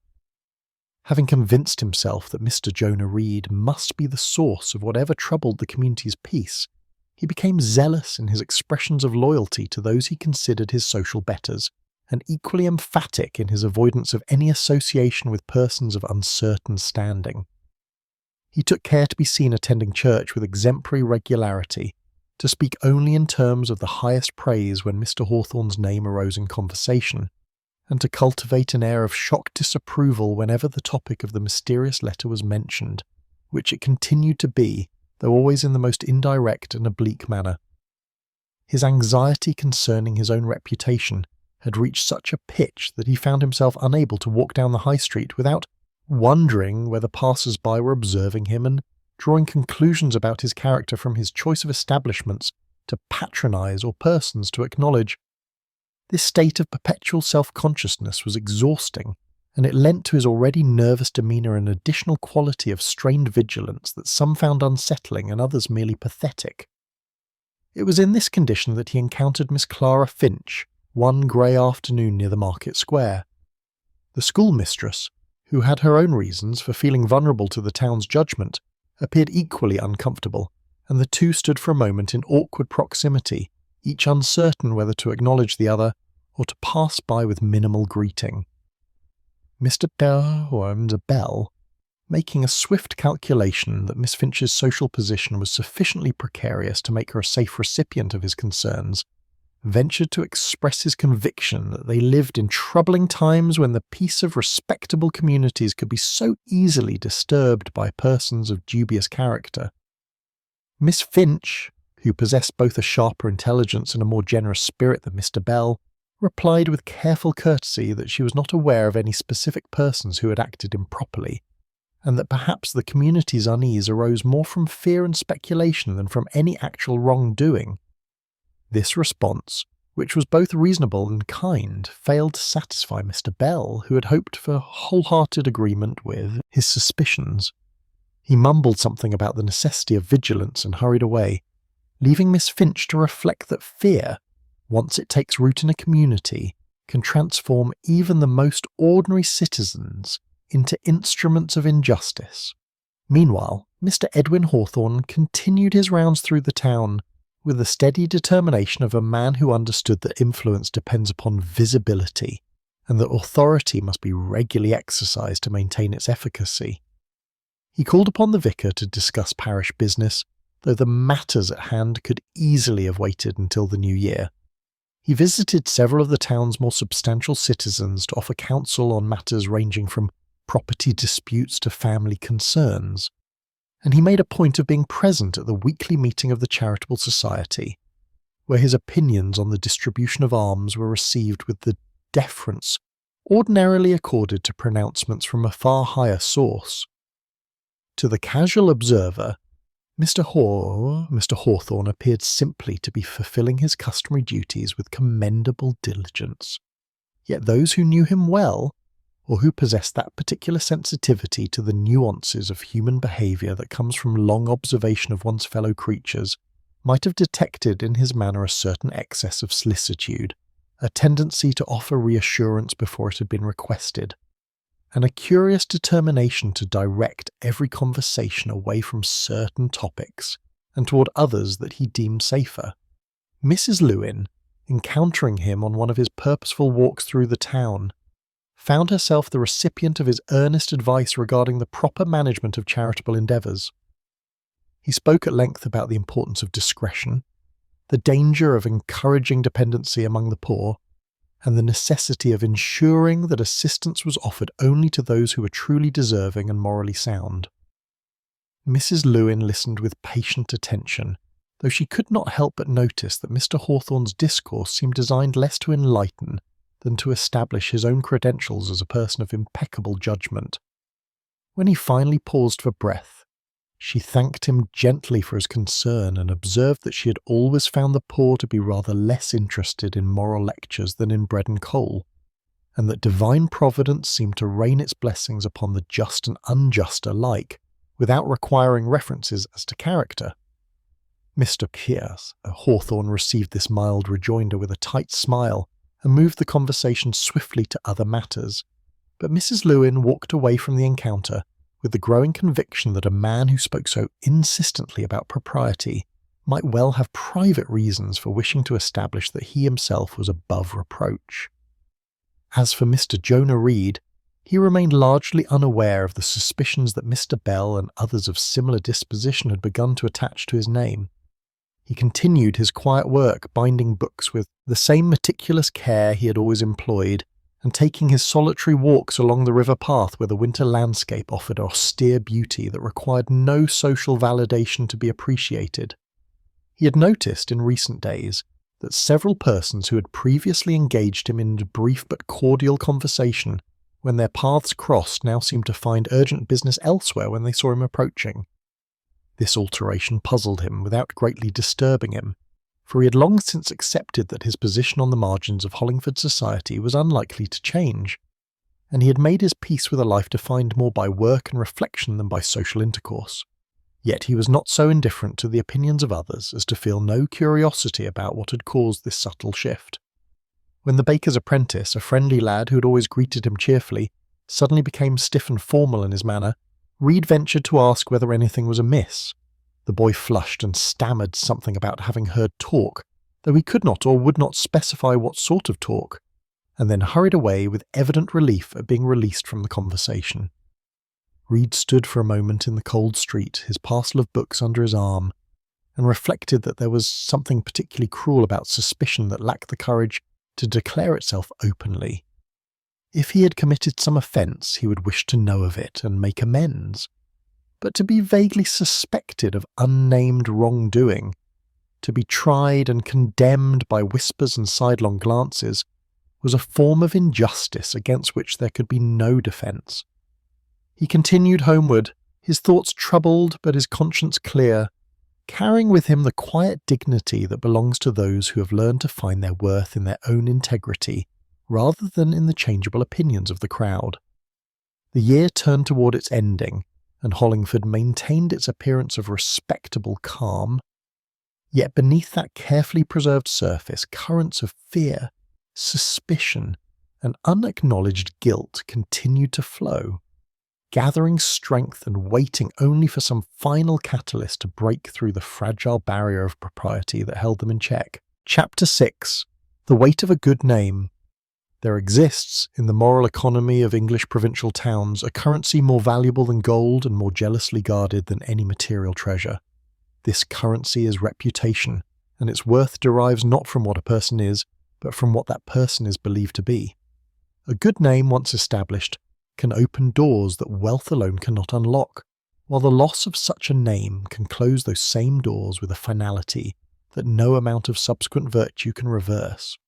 Having convinced himself that Mr. Jonah Reed must be the source of whatever troubled the community's peace, he became zealous in his expressions of loyalty to those he considered his social betters, and equally emphatic in his avoidance of any association with persons of uncertain standing. He took care to be seen attending church with exemplary regularity, to speak only in terms of the highest praise when Mr. Hawthorne's name arose in conversation, and to cultivate an air of shocked disapproval whenever the topic of the mysterious letter was mentioned, which it continued to be, though always in the most indirect and oblique manner. His anxiety concerning his own reputation had reached such a pitch that he found himself unable to walk down the high street without wondering whether passers-by were observing him and drawing conclusions about his character from his choice of establishments to patronize or persons to acknowledge. This state of perpetual self-consciousness was exhausting, and it lent to his already nervous demeanour an additional quality of strained vigilance that some found unsettling and others merely pathetic. It was in this condition that he encountered Miss Clara Finch one grey afternoon near the Market Square. The schoolmistress, who had her own reasons for feeling vulnerable to the town's judgment, appeared equally uncomfortable, and the two stood for a moment in awkward proximity, each uncertain whether to acknowledge the other or to pass by with minimal greeting. Mr. Bell, making a swift calculation that Miss Finch's social position was sufficiently precarious to make her a safe recipient of his concerns, ventured to express his conviction that they lived in troubling times when the peace of respectable communities could be so easily disturbed by persons of dubious character. Miss Finch, who possessed both a sharper intelligence and a more generous spirit than Mr. Bell, replied with careful courtesy that she was not aware of any specific persons who had acted improperly, and that perhaps the community's unease arose more from fear and speculation than from any actual wrongdoing. This response, which was both reasonable and kind, failed to satisfy Mr. Bell, who had hoped for wholehearted agreement with his suspicions. He mumbled something about the necessity of vigilance and hurried away, leaving Miss Finch to reflect that fear, once it takes root in a community, can transform even the most ordinary citizens into instruments of injustice. Meanwhile, Mr. Edwin Hawthorne continued his rounds through the town with the steady determination of a man who understood that influence depends upon visibility and that authority must be regularly exercised to maintain its efficacy. He called upon the vicar to discuss parish business, though the matters at hand could easily have waited until the new year. He visited several of the town's more substantial citizens to offer counsel on matters ranging from property disputes to family concerns, and he made a point of being present at the weekly meeting of the Charitable Society, where his opinions on the distribution of alms were received with the deference ordinarily accorded to pronouncements from a far higher source. To the casual observer, Mr. Hawthorne appeared simply to be fulfilling his customary duties with commendable diligence. Yet those who knew him well, or who possessed that particular sensitivity to the nuances of human behaviour that comes from long observation of one's fellow creatures, might have detected in his manner a certain excess of solicitude, a tendency to offer reassurance before it had been requested, and a curious determination to direct every conversation away from certain topics and toward others that he deemed safer. Mrs. Lewin, encountering him on one of his purposeful walks through the town, found herself the recipient of his earnest advice regarding the proper management of charitable endeavours. He spoke at length about the importance of discretion, the danger of encouraging dependency among the poor, and the necessity of ensuring that assistance was offered only to those who were truly deserving and morally sound. Mrs. Lewin listened with patient attention, though she could not help but notice that Mr. Hawthorne's discourse seemed designed less to enlighten than to establish his own credentials as a person of impeccable judgment. When he finally paused for breath, she thanked him gently for his concern and observed that she had always found the poor to be rather less interested in moral lectures than in bread and coal, and that divine providence seemed to rain its blessings upon the just and unjust alike, without requiring references as to character. Mr. Hawthorne received this mild rejoinder with a tight smile and moved the conversation swiftly to other matters, but Mrs. Lewin walked away from the encounter with the growing conviction that a man who spoke so insistently about propriety might well have private reasons for wishing to establish that he himself was above reproach. As for Mr. Jonah Reed, he remained largely unaware of the suspicions that Mr. Bell and others of similar disposition had begun to attach to his name. He continued his quiet work, binding books with the same meticulous care he had always employed, and taking his solitary walks along the river path where the winter landscape offered austere beauty that required no social validation to be appreciated. He had noticed in recent days that several persons who had previously engaged him in brief but cordial conversation, when their paths crossed, now seemed to find urgent business elsewhere when they saw him approaching. This alteration puzzled him without greatly disturbing him, for he had long since accepted that his position on the margins of Hollingford society was unlikely to change, and he had made his peace with a life defined more by work and reflection than by social intercourse. Yet he was not so indifferent to the opinions of others as to feel no curiosity about what had caused this subtle shift. When the baker's apprentice, a friendly lad who had always greeted him cheerfully, suddenly became stiff and formal in his manner, Reed ventured to ask whether anything was amiss. The boy flushed and stammered something about having heard talk, though he could not or would not specify what sort of talk, and then hurried away with evident relief at being released from the conversation. Reed stood for a moment in the cold street, his parcel of books under his arm, and reflected that there was something particularly cruel about suspicion that lacked the courage to declare itself openly. If he had committed some offence, he would wish to know of it and make amends. But to be vaguely suspected of unnamed wrongdoing, to be tried and condemned by whispers and sidelong glances, was a form of injustice against which there could be no defence. He continued homeward, his thoughts troubled but his conscience clear, carrying with him the quiet dignity that belongs to those who have learned to find their worth in their own integrity rather than in the changeable opinions of the crowd. The year turned toward its ending, and Hollingford maintained its appearance of respectable calm. Yet beneath that carefully preserved surface, currents of fear, suspicion, and unacknowledged guilt continued to flow, gathering strength and waiting only for some final catalyst to break through the fragile barrier of propriety that held them in check. Chapter 6. The Weight of a Good Name. There exists, in the moral economy of English provincial towns, a currency more valuable than gold and more jealously guarded than any material treasure. This currency is reputation, and its worth derives not from what a person is, but from what that person is believed to be. A good name, once established, can open doors that wealth alone cannot unlock, while the loss of such a name can close those same doors with a finality that no amount of subsequent virtue can reverse.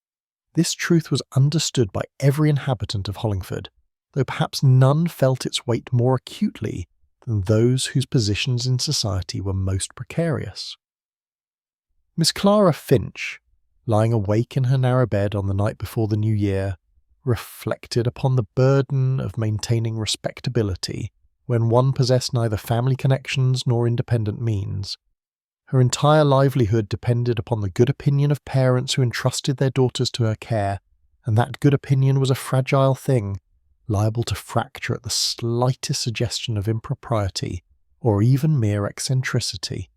This truth was understood by every inhabitant of Hollingford, though perhaps none felt its weight more acutely than those whose positions in society were most precarious. Miss Clara Finch, lying awake in her narrow bed on the night before the New Year, reflected upon the burden of maintaining respectability when one possessed neither family connections nor independent means. Her entire livelihood depended upon the good opinion of parents who entrusted their daughters to her care, and that good opinion was a fragile thing, liable to fracture at the slightest suggestion of impropriety or even mere eccentricity.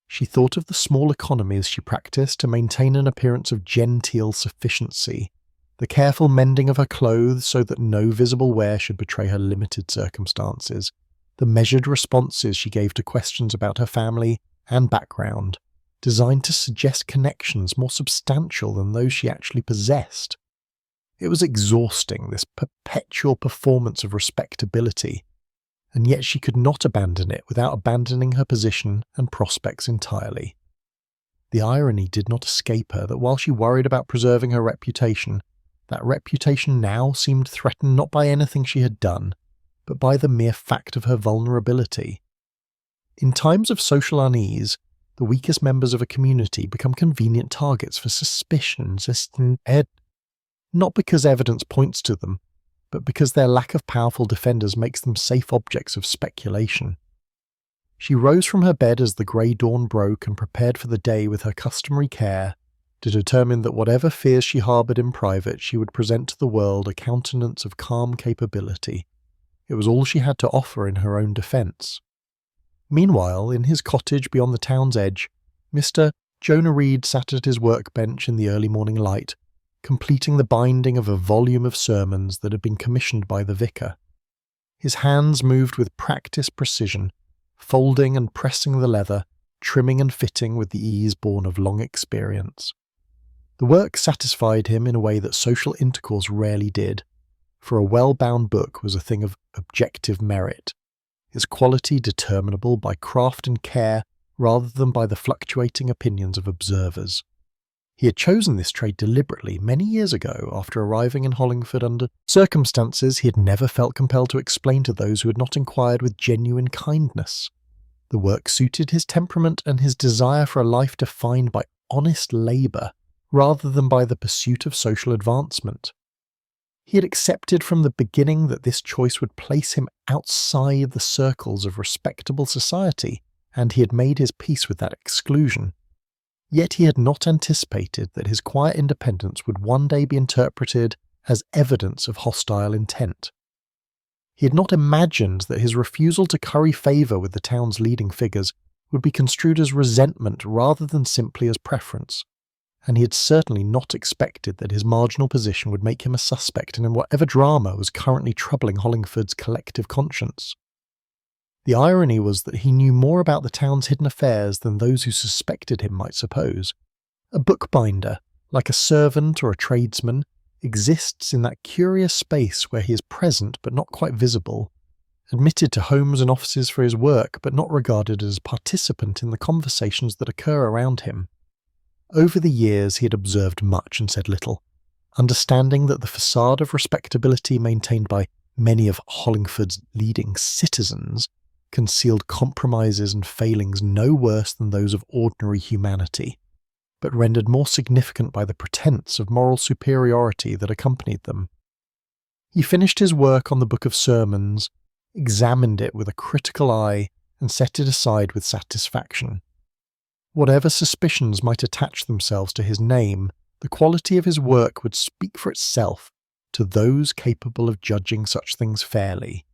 She thought of the small economies she practised to maintain an appearance of genteel sufficiency, the careful mending of her clothes so that no visible wear should betray her limited circumstances, the measured responses she gave to questions about her family and background, designed to suggest connections more substantial than those she actually possessed. It was exhausting, this perpetual performance of respectability, and yet she could not abandon it without abandoning her position and prospects entirely. The irony did not escape her that while she worried about preserving her reputation, that reputation now seemed threatened not by anything she had done, but by the mere fact of her vulnerability. In times of social unease, the weakest members of a community become convenient targets for suspicions, not because evidence points to them, but because their lack of powerful defenders makes them safe objects of speculation. She rose from her bed as the grey dawn broke and prepared for the day with her customary care, to determine that whatever fears she harboured in private she would present to the world a countenance of calm capability. It was all she had to offer in her own defence. Meanwhile, in his cottage beyond the town's edge, Mr. Jonah Reed sat at his workbench in the early morning light, completing the binding of a volume of sermons that had been commissioned by the vicar. His hands moved with practised precision, folding and pressing the leather, trimming and fitting with the ease born of long experience. The work satisfied him in a way that social intercourse rarely did, for a well-bound book was a thing of objective merit, its quality determinable by craft and care rather than by the fluctuating opinions of observers. He had chosen this trade deliberately many years ago after arriving in Hollingford under circumstances he had never felt compelled to explain to those who had not inquired with genuine kindness. The work suited his temperament and his desire for a life defined by honest labour rather than by the pursuit of social advancement. He had accepted from the beginning that this choice would place him outside the circles of respectable society, and he had made his peace with that exclusion. Yet he had not anticipated that his quiet independence would one day be interpreted as evidence of hostile intent. He had not imagined that his refusal to curry favour with the town's leading figures would be construed as resentment rather than simply as preference, and he had certainly not expected that his marginal position would make him a suspect in whatever drama was currently troubling Hollingford's collective conscience. The irony was that he knew more about the town's hidden affairs than those who suspected him might suppose. A bookbinder, like a servant or a tradesman, exists in that curious space where he is present but not quite visible, admitted to homes and offices for his work but not regarded as a participant in the conversations that occur around him. Over the years he had observed much and said little, understanding that the facade of respectability maintained by many of Hollingford's leading citizens concealed compromises and failings no worse than those of ordinary humanity, but rendered more significant by the pretense of moral superiority that accompanied them. He finished his work on the Book of Sermons, examined it with a critical eye, and set it aside with satisfaction. Whatever suspicions might attach themselves to his name, the quality of his work would speak for itself to those capable of judging such things fairly.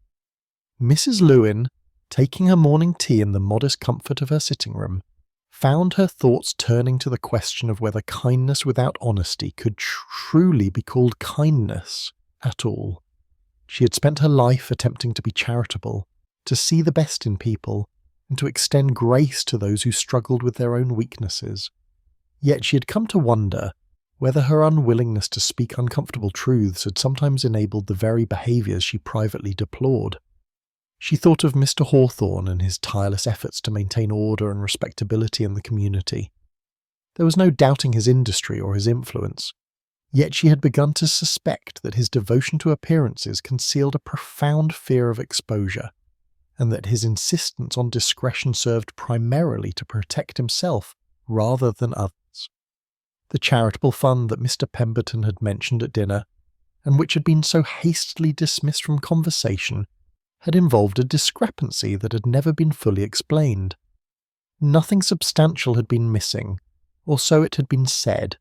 Mrs. Lewin, taking her morning tea in the modest comfort of her sitting room, found her thoughts turning to the question of whether kindness without honesty could truly be called kindness at all. She had spent her life attempting to be charitable, to see the best in people, and to extend grace to those who struggled with their own weaknesses. Yet she had come to wonder whether her unwillingness to speak uncomfortable truths had sometimes enabled the very behaviours she privately deplored. She thought of Mr. Hawthorne and his tireless efforts to maintain order and respectability in the community. There was no doubting his industry or his influence, yet she had begun to suspect that his devotion to appearances concealed a profound fear of exposure, and that his insistence on discretion served primarily to protect himself rather than others. The charitable fund that Mr. Pemberton had mentioned at dinner, and which had been so hastily dismissed from conversation, had involved a discrepancy that had never been fully explained. Nothing substantial had been missing, or so it had been said.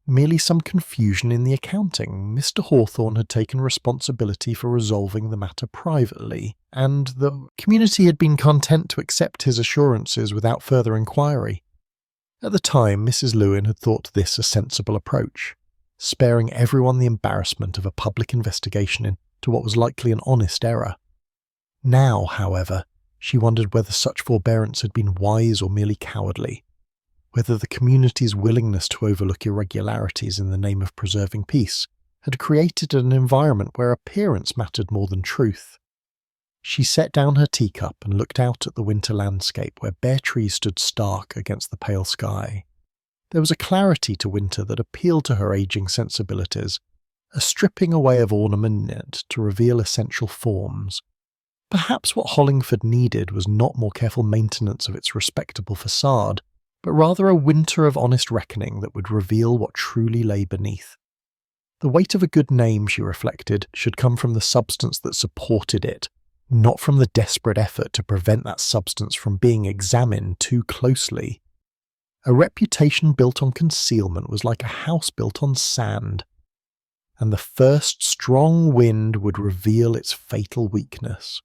Merely some confusion in the accounting. Mr. Hawthorne had taken responsibility for resolving the matter privately, and the community had been content to accept his assurances without further inquiry. At the time, Mrs. Lewin had thought this a sensible approach, sparing everyone the embarrassment of a public investigation into what was likely an honest error. Now, however, she wondered whether such forbearance had been wise or merely cowardly, whether the community's willingness to overlook irregularities in the name of preserving peace had created an environment where appearance mattered more than truth. She set down her teacup and looked out at the winter landscape where bare trees stood stark against the pale sky. There was a clarity to winter that appealed to her ageing sensibilities, a stripping away of ornament in it to reveal essential forms. Perhaps what Hollingford needed was not more careful maintenance of its respectable facade, but rather a winter of honest reckoning that would reveal what truly lay beneath. The weight of a good name, she reflected, should come from the substance that supported it, not from the desperate effort to prevent that substance from being examined too closely. A reputation built on concealment was like a house built on sand, and the first strong wind would reveal its fatal weakness.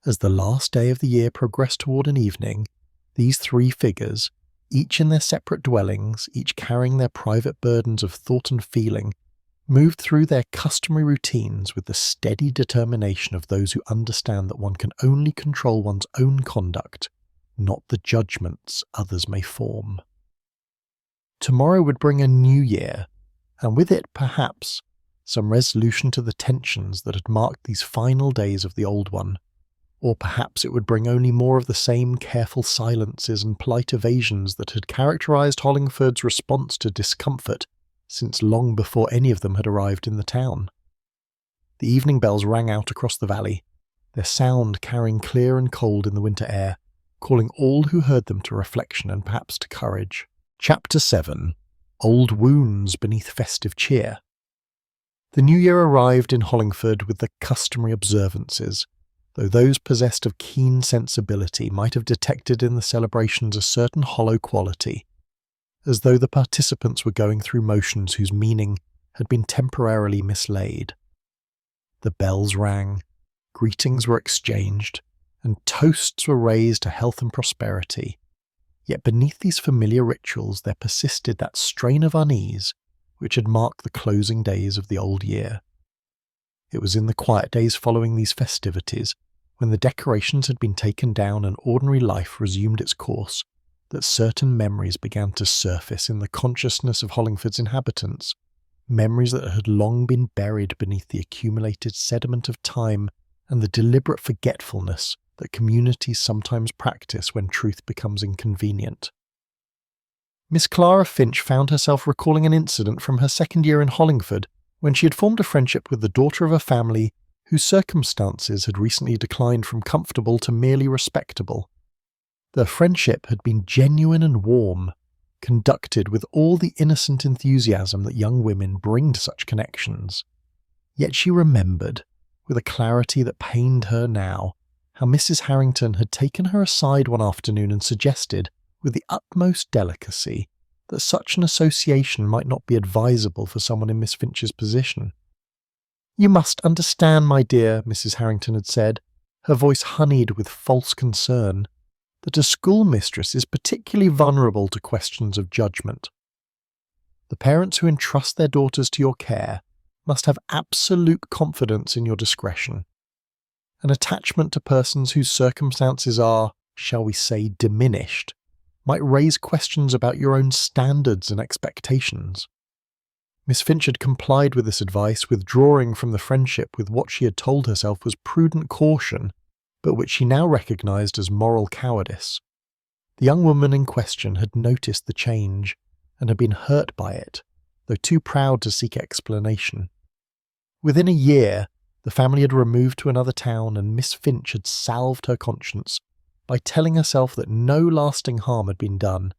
As the last day of the year progressed toward an evening, these three figures, each in their separate dwellings, each carrying their private burdens of thought and feeling, moved through their customary routines with the steady determination of those who understand that one can only control one's own conduct, not the judgments others may form. Tomorrow would bring a new year, and with it, perhaps, some resolution to the tensions that had marked these final days of the old one. Or perhaps it would bring only more of the same careful silences and polite evasions that had characterised Hollingford's response to discomfort since long before any of them had arrived in the town. The evening bells rang out across the valley, their sound carrying clear and cold in the winter air, calling all who heard them to reflection and perhaps to courage. Chapter 7. Old Wounds Beneath Festive Cheer. The new year arrived in Hollingford with the customary observances, though those possessed of keen sensibility might have detected in the celebrations a certain hollow quality, as though the participants were going through motions whose meaning had been temporarily mislaid. The bells rang, greetings were exchanged, and toasts were raised to health and prosperity, yet beneath these familiar rituals there persisted that strain of unease which had marked the closing days of the old year. It was in the quiet days following these festivities, when the decorations had been taken down and ordinary life resumed its course, that certain memories began to surface in the consciousness of Hollingford's inhabitants, memories that had long been buried beneath the accumulated sediment of time and the deliberate forgetfulness that communities sometimes practice when truth becomes inconvenient. Miss Clara Finch found herself recalling an incident from her second year in Hollingford, when she had formed a friendship with the daughter of a family whose circumstances had recently declined from comfortable to merely respectable. Their friendship had been genuine and warm, conducted with all the innocent enthusiasm that young women bring to such connections. Yet she remembered, with a clarity that pained her now, how Mrs. Harrington had taken her aside one afternoon and suggested, with the utmost delicacy that such an association might not be advisable for someone in Miss Finch's position. "You must understand, my dear," Mrs. Harrington had said, her voice honeyed with false concern, "that a schoolmistress is particularly vulnerable to questions of judgment. The parents who entrust their daughters to your care must have absolute confidence in your discretion. An attachment to persons whose circumstances are, shall we say, diminished, might raise questions about your own standards and expectations." Miss Finch had complied with this advice, withdrawing from the friendship with what she had told herself was prudent caution, but which she now recognised as moral cowardice. The young woman in question had noticed the change, and had been hurt by it, though too proud to seek explanation. Within a year, the family had removed to another town, and Miss Finch had salved her conscience by telling herself that no lasting harm had been done.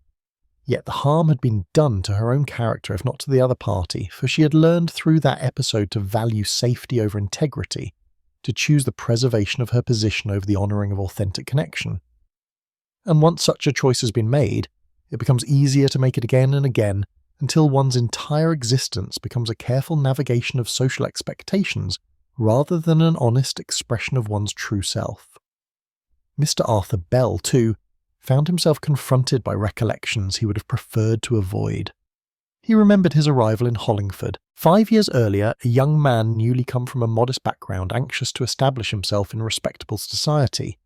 Yet the harm had been done to her own character, if not to the other party, for she had learned through that episode to value safety over integrity, to choose the preservation of her position over the honouring of authentic connection. And once such a choice has been made, it becomes easier to make it again and again, until one's entire existence becomes a careful navigation of social expectations, rather than an honest expression of one's true self. Mr. Arthur Bell, too, found himself confronted by recollections he would have preferred to avoid. He remembered his arrival in Hollingford. 5 years earlier, a young man newly come from a modest background, anxious to establish himself in respectable society.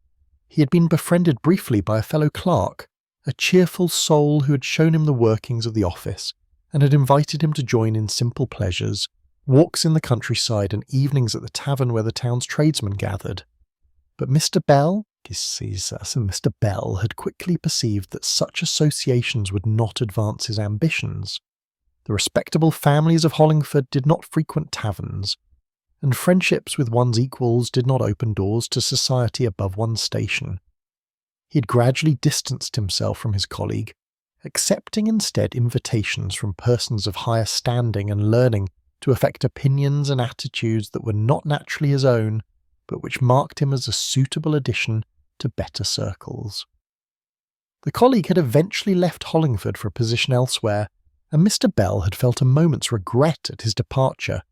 He had been befriended briefly by a fellow clerk, a cheerful soul who had shown him the workings of the office, and had invited him to join in simple pleasures, walks in the countryside and evenings at the tavern where the town's tradesmen gathered. But Mr. Bell had quickly perceived that such associations would not advance his ambitions. The respectable families of Hollingford did not frequent taverns, and friendships with one's equals did not open doors to society above one's station. He had gradually distanced himself from his colleague, accepting instead invitations from persons of higher standing and learning to affect opinions and attitudes that were not naturally his own, but which marked him as a suitable addition to better circles. The colleague had eventually left Hollingford for a position elsewhere, and Mr. Bell had felt a moment's regret at his departure,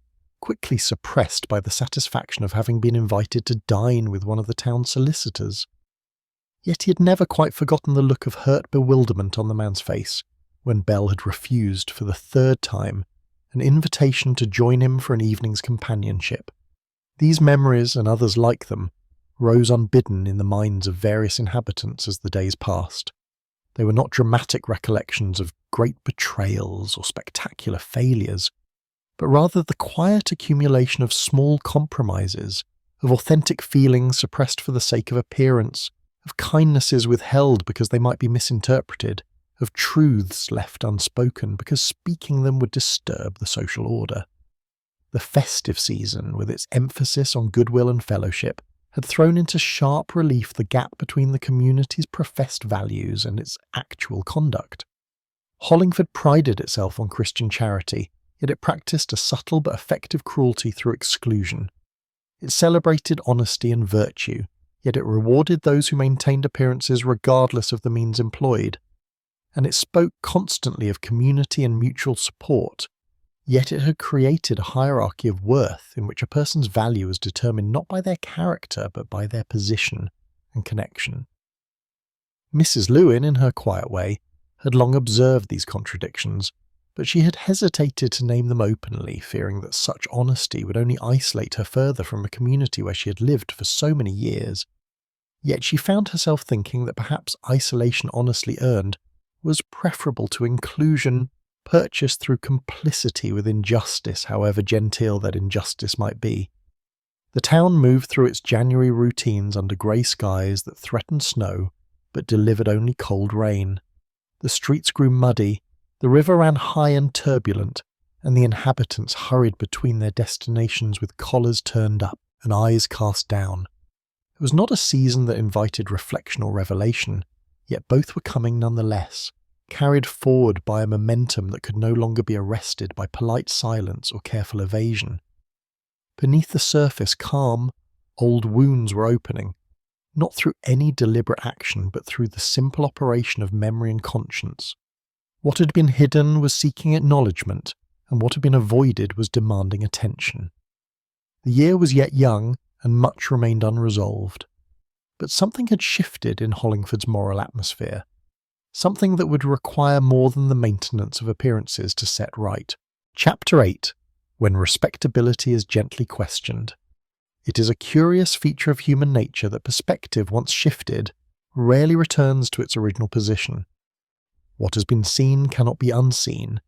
quickly suppressed by the satisfaction of having been invited to dine with one of the town solicitors. Yet he had never quite forgotten the look of hurt bewilderment on the man's face when Bell had refused for the third time an invitation to join him for an evening's companionship. These memories, and others like them, rose unbidden in the minds of various inhabitants as the days passed. They were not dramatic recollections of great betrayals or spectacular failures, but rather the quiet accumulation of small compromises, of authentic feelings suppressed for the sake of appearance, of kindnesses withheld because they might be misinterpreted, of truths left unspoken because speaking them would disturb the social order. The festive season, with its emphasis on goodwill and fellowship, had thrown into sharp relief the gap between the community's professed values and its actual conduct. Hollingford prided itself on Christian charity, yet it practised a subtle but effective cruelty through exclusion. It celebrated honesty and virtue, yet it rewarded those who maintained appearances regardless of the means employed. And it spoke constantly of community and mutual support, yet it had created a hierarchy of worth in which a person's value was determined not by their character but by their position and connection. Mrs. Lewin, in her quiet way, had long observed these contradictions, but she had hesitated to name them openly, fearing that such honesty would only isolate her further from a community where she had lived for so many years. Yet she found herself thinking that perhaps isolation honestly earned was preferable to inclusion purchased through complicity with injustice, however genteel that injustice might be. The town moved through its January routines under grey skies that threatened snow, but delivered only cold rain. The streets grew muddy, the river ran high and turbulent, and the inhabitants hurried between their destinations with collars turned up and eyes cast down. It was not a season that invited reflection or revelation, yet both were coming nonetheless, carried forward by a momentum that could no longer be arrested by polite silence or careful evasion. Beneath the surface calm, old wounds were opening. not through any deliberate action but through the simple operation of memory and conscience. What had been hidden was seeking acknowledgement, and what had been avoided was demanding attention. The year was yet young, and much remained unresolved. But something had shifted in Hollingford's moral atmosphere, something that would require more than the maintenance of appearances to set right. Chapter 8. When respectability is gently questioned. It is a curious feature of human nature that perspective, once shifted, rarely returns to its original position. What has been seen cannot be unseen,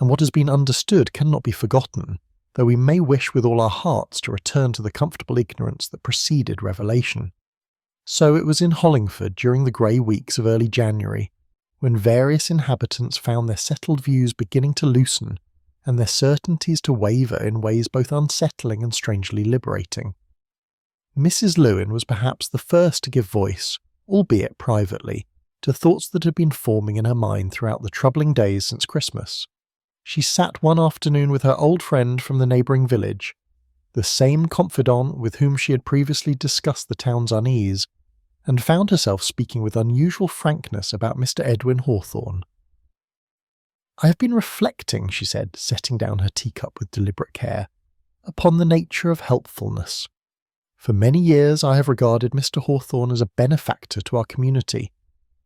and what has been understood cannot be forgotten, though we may wish with all our hearts to return to the comfortable ignorance that preceded revelation. So it was in Hollingford during the grey weeks of early January, when various inhabitants found their settled views beginning to loosen, and their certainties to waver in ways both unsettling and strangely liberating. Mrs. Lewin was perhaps the first to give voice, albeit privately, to thoughts that had been forming in her mind throughout the troubling days since Christmas. She sat one afternoon with her old friend from the neighbouring village, the same confidant with whom she had previously discussed the town's unease, and found herself speaking with unusual frankness about Mr. Edwin Hawthorne. "I have been reflecting," she said, setting down her teacup with deliberate care, "upon the nature of helpfulness. For many years I have regarded Mr. Hawthorne as a benefactor to our community,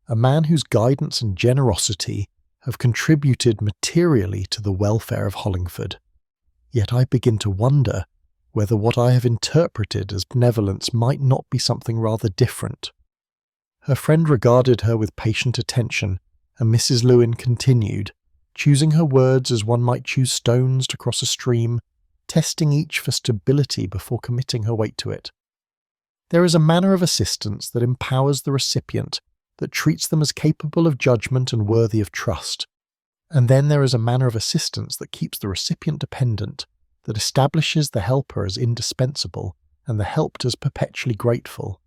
a man whose guidance and generosity have contributed materially to the welfare of Hollingford. Yet I begin to wonder whether what I have interpreted as benevolence might not be something rather different." Her friend regarded her with patient attention, and Mrs. Lewin continued, choosing her words as one might choose stones to cross a stream, testing each for stability before committing her weight to it. "There is a manner of assistance that empowers the recipient, that treats them as capable of judgment and worthy of trust. And then there is a manner of assistance that keeps the recipient dependent, that establishes the helper as indispensable, and the helped as perpetually grateful.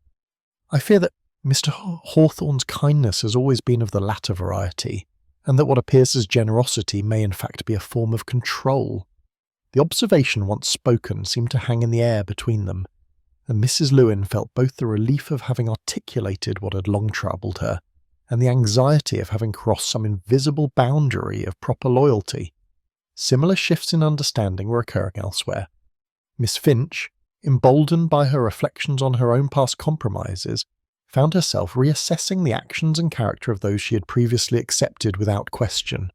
I fear that Mr. Hawthorne's kindness has always been of the latter variety, and that what appears as generosity may in fact be a form of control." The observation once spoken seemed to hang in the air between them, and Mrs. Lewin felt both the relief of having articulated what had long troubled her, and the anxiety of having crossed some invisible boundary of proper loyalty. Similar shifts in understanding were occurring elsewhere. Miss Finch, emboldened by her reflections on her own past compromises, found herself reassessing the actions and character of those she had previously accepted without question.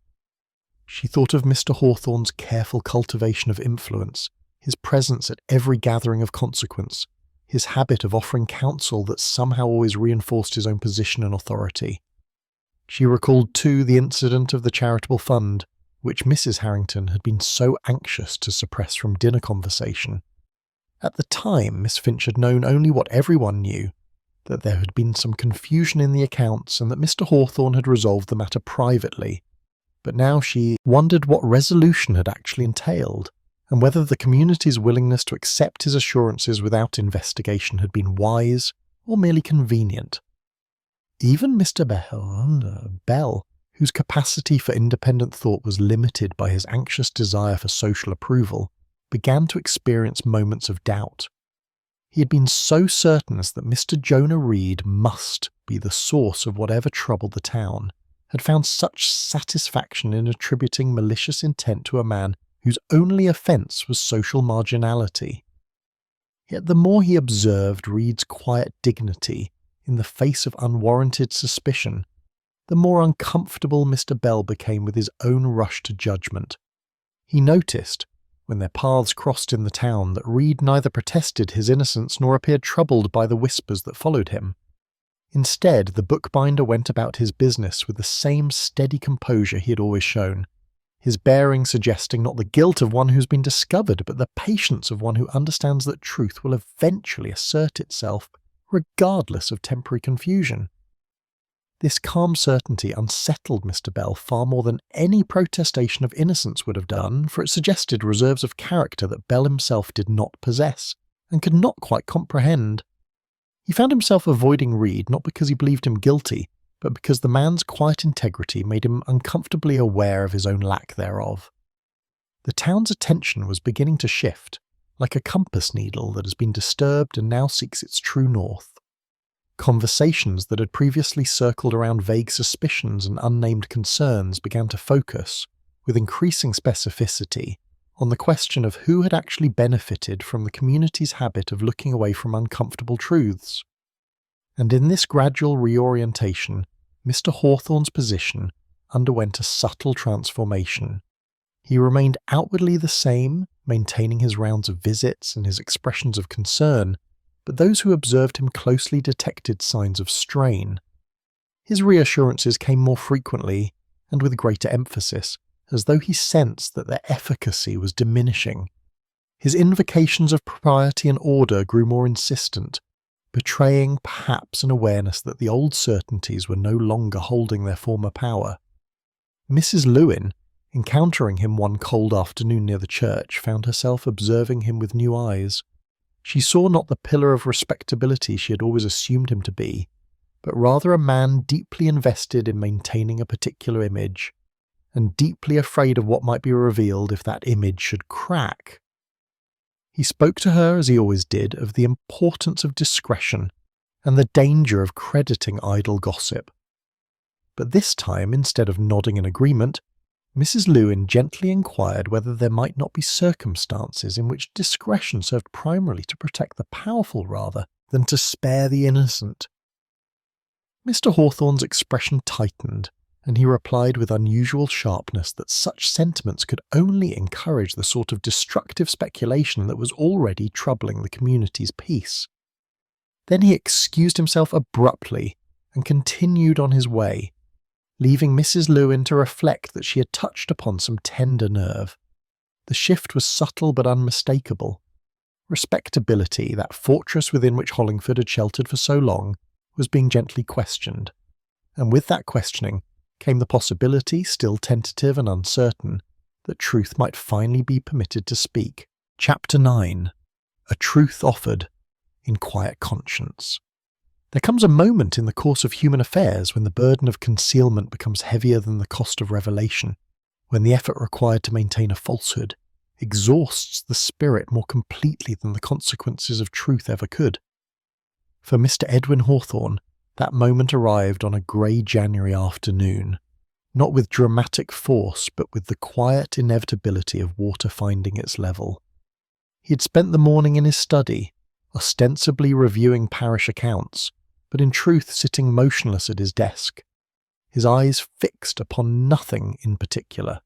She thought of Mr. Hawthorne's careful cultivation of influence, his presence at every gathering of consequence, his habit of offering counsel that somehow always reinforced his own position and authority. She recalled too the incident of the charitable fund, which Mrs. Harrington had been so anxious to suppress from dinner conversation. At the time, Miss Finch had known only what everyone knew, that there had been some confusion in the accounts and that Mr. Hawthorne had resolved the matter privately. But now she wondered what resolution had actually entailed, and whether the community's willingness to accept his assurances without investigation had been wise or merely convenient. Even Mr. Bell, whose capacity for independent thought was limited by his anxious desire for social approval, began to experience moments of doubt. He had been so certain as that Mr. Jonah Reed must be the source of whatever troubled the town, had found such satisfaction in attributing malicious intent to a man whose only offence was social marginality. Yet the more he observed Reed's quiet dignity in the face of unwarranted suspicion, the more uncomfortable Mr. Bell became with his own rush to judgment. He noticed, when their paths crossed in the town, that Reed neither protested his innocence nor appeared troubled by the whispers that followed him. Instead, the bookbinder went about his business with the same steady composure he had always shown, his bearing suggesting not the guilt of one who's been discovered, but the patience of one who understands that truth will eventually assert itself, regardless of temporary confusion. This calm certainty unsettled Mr. Bell far more than any protestation of innocence would have done, for it suggested reserves of character that Bell himself did not possess, and could not quite comprehend. He found himself avoiding Reed not because he believed him guilty, but because the man's quiet integrity made him uncomfortably aware of his own lack thereof. The town's attention was beginning to shift, like a compass needle that has been disturbed and now seeks its true north. Conversations that had previously circled around vague suspicions and unnamed concerns began to focus, with increasing specificity, on the question of who had actually benefited from the community's habit of looking away from uncomfortable truths. And in this gradual reorientation, Mr. Hawthorne's position underwent a subtle transformation. He remained outwardly the same, maintaining his rounds of visits and his expressions of concern, but those who observed him closely detected signs of strain. His reassurances came more frequently and with greater emphasis, as though he sensed that their efficacy was diminishing. His invocations of propriety and order grew more insistent, betraying perhaps an awareness that the old certainties were no longer holding their former power. Mrs. Lewin, encountering him one cold afternoon near the church, found herself observing him with new eyes. She saw not the pillar of respectability she had always assumed him to be, but rather a man deeply invested in maintaining a particular image, and deeply afraid of what might be revealed if that image should crack. He spoke to her, as he always did, of the importance of discretion and the danger of crediting idle gossip. But this time, instead of nodding in agreement, Mrs. Lewin gently inquired whether there might not be circumstances in which discretion served primarily to protect the powerful rather than to spare the innocent. Mr. Hawthorne's expression tightened, and he replied with unusual sharpness that such sentiments could only encourage the sort of destructive speculation that was already troubling the community's peace. Then he excused himself abruptly and continued on his way, leaving Mrs. Lewin to reflect that she had touched upon some tender nerve. The shift was subtle but unmistakable. Respectability, that fortress within which Hollingford had sheltered for so long, was being gently questioned, and with that questioning came the possibility, still tentative and uncertain, that truth might finally be permitted to speak. Chapter 9. A Truth Offered in Quiet Conscience. There comes a moment in the course of human affairs when the burden of concealment becomes heavier than the cost of revelation, when the effort required to maintain a falsehood exhausts the spirit more completely than the consequences of truth ever could. For Mr. Edwin Hawthorne, that moment arrived on a grey January afternoon, not with dramatic force but with the quiet inevitability of water finding its level. He had spent the morning in his study, ostensibly reviewing parish accounts, but in truth sitting motionless at his desk, his eyes fixed upon nothing in particular.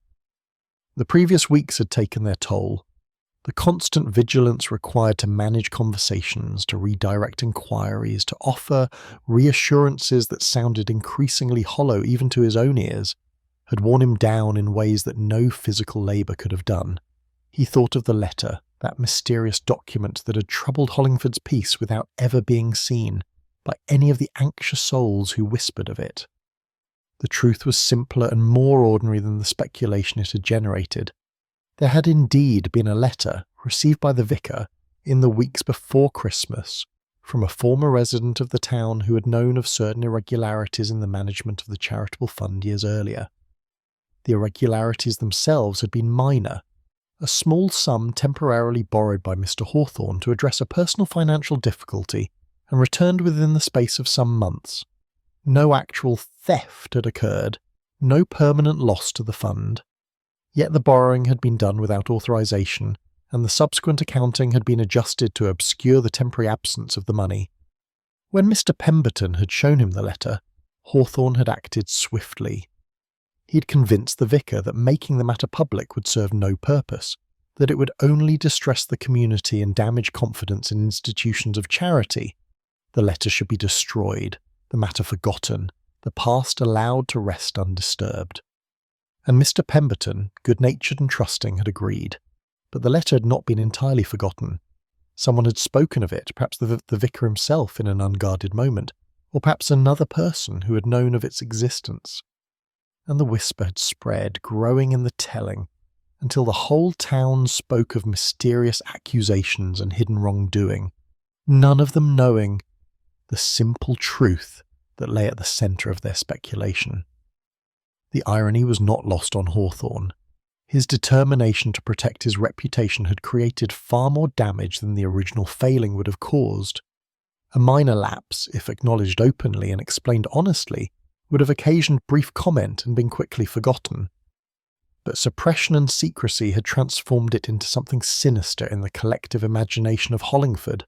The previous weeks had taken their toll. The constant vigilance required to manage conversations, to redirect inquiries, to offer reassurances that sounded increasingly hollow even to his own ears, had worn him down in ways that no physical labour could have done. He thought of the letter, that mysterious document that had troubled Hollingford's peace without ever being seen by any of the anxious souls who whispered of it. The truth was simpler and more ordinary than the speculation it had generated. There had indeed been a letter, received by the vicar, in the weeks before Christmas, from a former resident of the town who had known of certain irregularities in the management of the charitable fund years earlier. The irregularities themselves had been minor, a small sum temporarily borrowed by Mr. Hawthorne to address a personal financial difficulty and returned within the space of some months. No actual theft had occurred, no permanent loss to the fund. Yet the borrowing had been done without authorization, and the subsequent accounting had been adjusted to obscure the temporary absence of the money. When Mr. Pemberton had shown him the letter, Hawthorne had acted swiftly. He had convinced the vicar that making the matter public would serve no purpose, that it would only distress the community and damage confidence in institutions of charity. The letter should be destroyed, the matter forgotten, the past allowed to rest undisturbed. And Mr. Pemberton, good-natured and trusting, had agreed. But the letter had not been entirely forgotten. Someone had spoken of it, perhaps the vicar himself in an unguarded moment, or perhaps another person who had known of its existence. And the whisper had spread, growing in the telling, until the whole town spoke of mysterious accusations and hidden wrongdoing, none of them knowing the simple truth that lay at the centre of their speculation. The irony was not lost on Hawthorne. His determination to protect his reputation had created far more damage than the original failing would have caused. A minor lapse, if acknowledged openly and explained honestly, would have occasioned brief comment and been quickly forgotten. But suppression and secrecy had transformed it into something sinister in the collective imagination of Hollingford.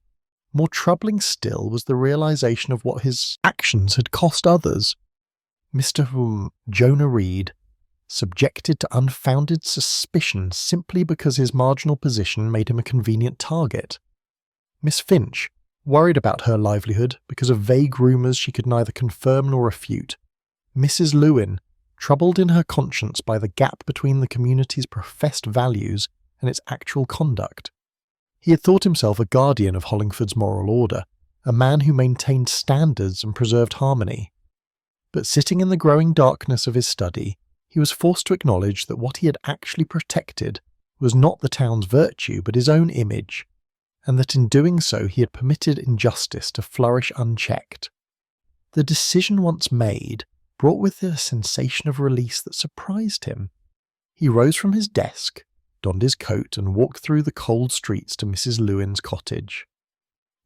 More troubling still was the realization of what his actions had cost others. Mr. Jonah Reed, subjected to unfounded suspicion simply because his marginal position made him a convenient target. Miss Finch, worried about her livelihood because of vague rumours she could neither confirm nor refute. Mrs. Lewin, troubled in her conscience by the gap between the community's professed values and its actual conduct. He had thought himself a guardian of Hollingford's moral order, a man who maintained standards and preserved harmony. But sitting in the growing darkness of his study, he was forced to acknowledge that what he had actually protected was not the town's virtue but his own image, and that in doing so he had permitted injustice to flourish unchecked. The decision once made brought with it a sensation of release that surprised him. He rose from his desk, donned his coat, and walked through the cold streets to Mrs. Lewin's cottage.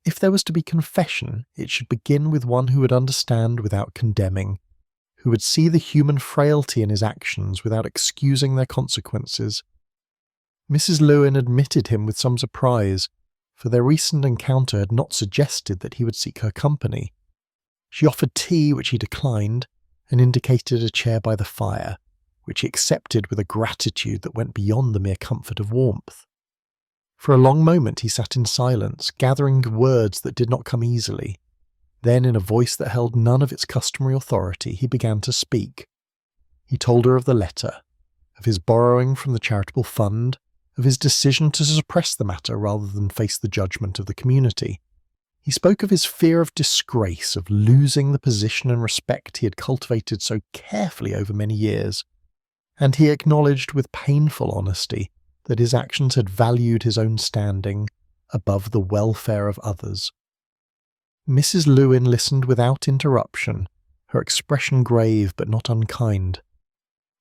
If there was to be confession, it should begin with one who would understand without condemning, who would see the human frailty in his actions without excusing their consequences. Mrs. Lewin admitted him with some surprise, for their recent encounter had not suggested that he would seek her company. She offered tea, which he declined, and indicated a chair by the fire, which he accepted with a gratitude that went beyond the mere comfort of warmth. For a long moment he sat in silence, gathering words that did not come easily. Then, in a voice that held none of its customary authority, he began to speak. He told her of the letter, of his borrowing from the charitable fund, of his decision to suppress the matter rather than face the judgment of the community. He spoke of his fear of disgrace, of losing the position and respect he had cultivated so carefully over many years, and he acknowledged with painful honesty that his actions had valued his own standing above the welfare of others. Mrs. Lewin listened without interruption, her expression grave but not unkind.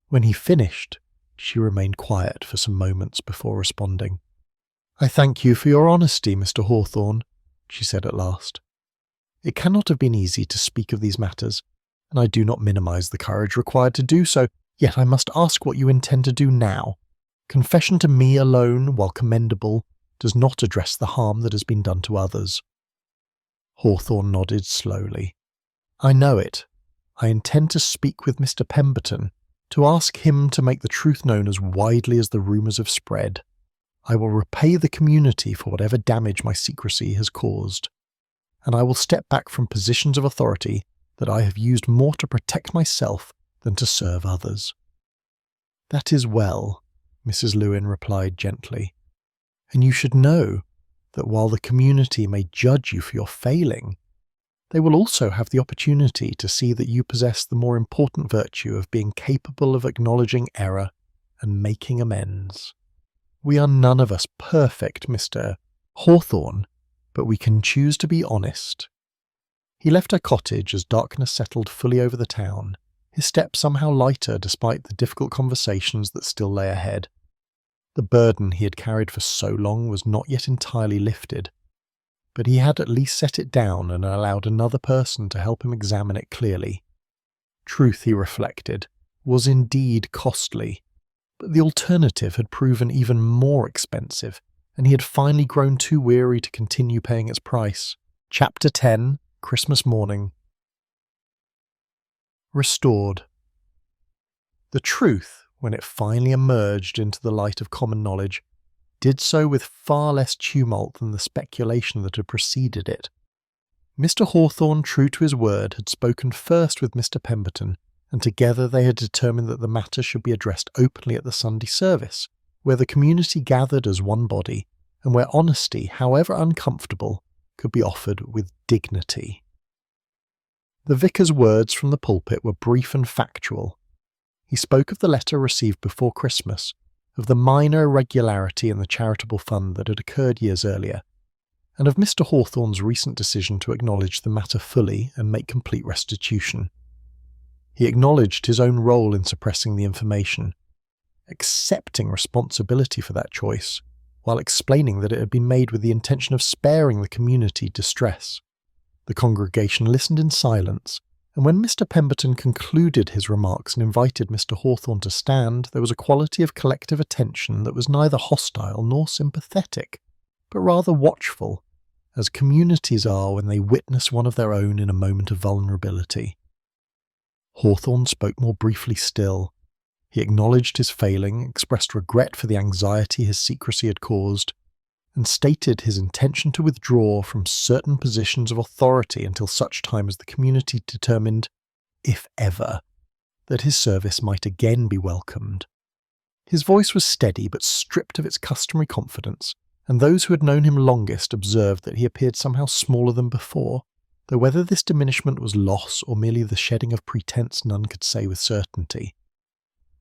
When he finished, she remained quiet for some moments before responding. "I thank you for your honesty, Mr. Hawthorne," she said at last. "It cannot have been easy to speak of these matters, and I do not minimize the courage required to do so, yet I must ask what you intend to do now. Confession to me alone, while commendable, does not address the harm that has been done to others." Hawthorne nodded slowly. "I know it. I intend to speak with Mr. Pemberton, to ask him to make the truth known as widely as the rumours have spread. I will repay the community for whatever damage my secrecy has caused, and I will step back from positions of authority that I have used more to protect myself than to serve others." "That is well," Mrs. Lewin replied gently, "and you should know that while the community may judge you for your failing, they will also have the opportunity to see that you possess the more important virtue of being capable of acknowledging error and making amends. We are none of us perfect, Mr. Hawthorne, but we can choose to be honest." He left her cottage as darkness settled fully over the town, his step somehow lighter despite the difficult conversations that still lay ahead. The burden he had carried for so long was not yet entirely lifted, but he had at least set it down and allowed another person to help him examine it clearly. Truth, he reflected, was indeed costly, but the alternative had proven even more expensive, and he had finally grown too weary to continue paying its price. Chapter 10, Christmas Morning. Restored. The truth, when it finally emerged into the light of common knowledge, did so with far less tumult than the speculation that had preceded it. Mr. Hawthorne, true to his word, had spoken first with Mr. Pemberton, and together they had determined that the matter should be addressed openly at the Sunday service, where the community gathered as one body, and where honesty, however uncomfortable, could be offered with dignity. The vicar's words from the pulpit were brief and factual. He spoke of the letter received before Christmas, of the minor irregularity in the charitable fund that had occurred years earlier, and of Mr. Hawthorne's recent decision to acknowledge the matter fully and make complete restitution. He acknowledged his own role in suppressing the information, accepting responsibility for that choice, while explaining that it had been made with the intention of sparing the community distress. The congregation listened in silence, and when Mr. Pemberton concluded his remarks and invited Mr. Hawthorne to stand, there was a quality of collective attention that was neither hostile nor sympathetic, but rather watchful, as communities are when they witness one of their own in a moment of vulnerability. Hawthorne spoke more briefly still. He acknowledged his failing, expressed regret for the anxiety his secrecy had caused, and stated his intention to withdraw from certain positions of authority until such time as the community determined, if ever, that his service might again be welcomed. His voice was steady but stripped of its customary confidence, and those who had known him longest observed that he appeared somehow smaller than before, though whether this diminishment was loss or merely the shedding of pretense none could say with certainty.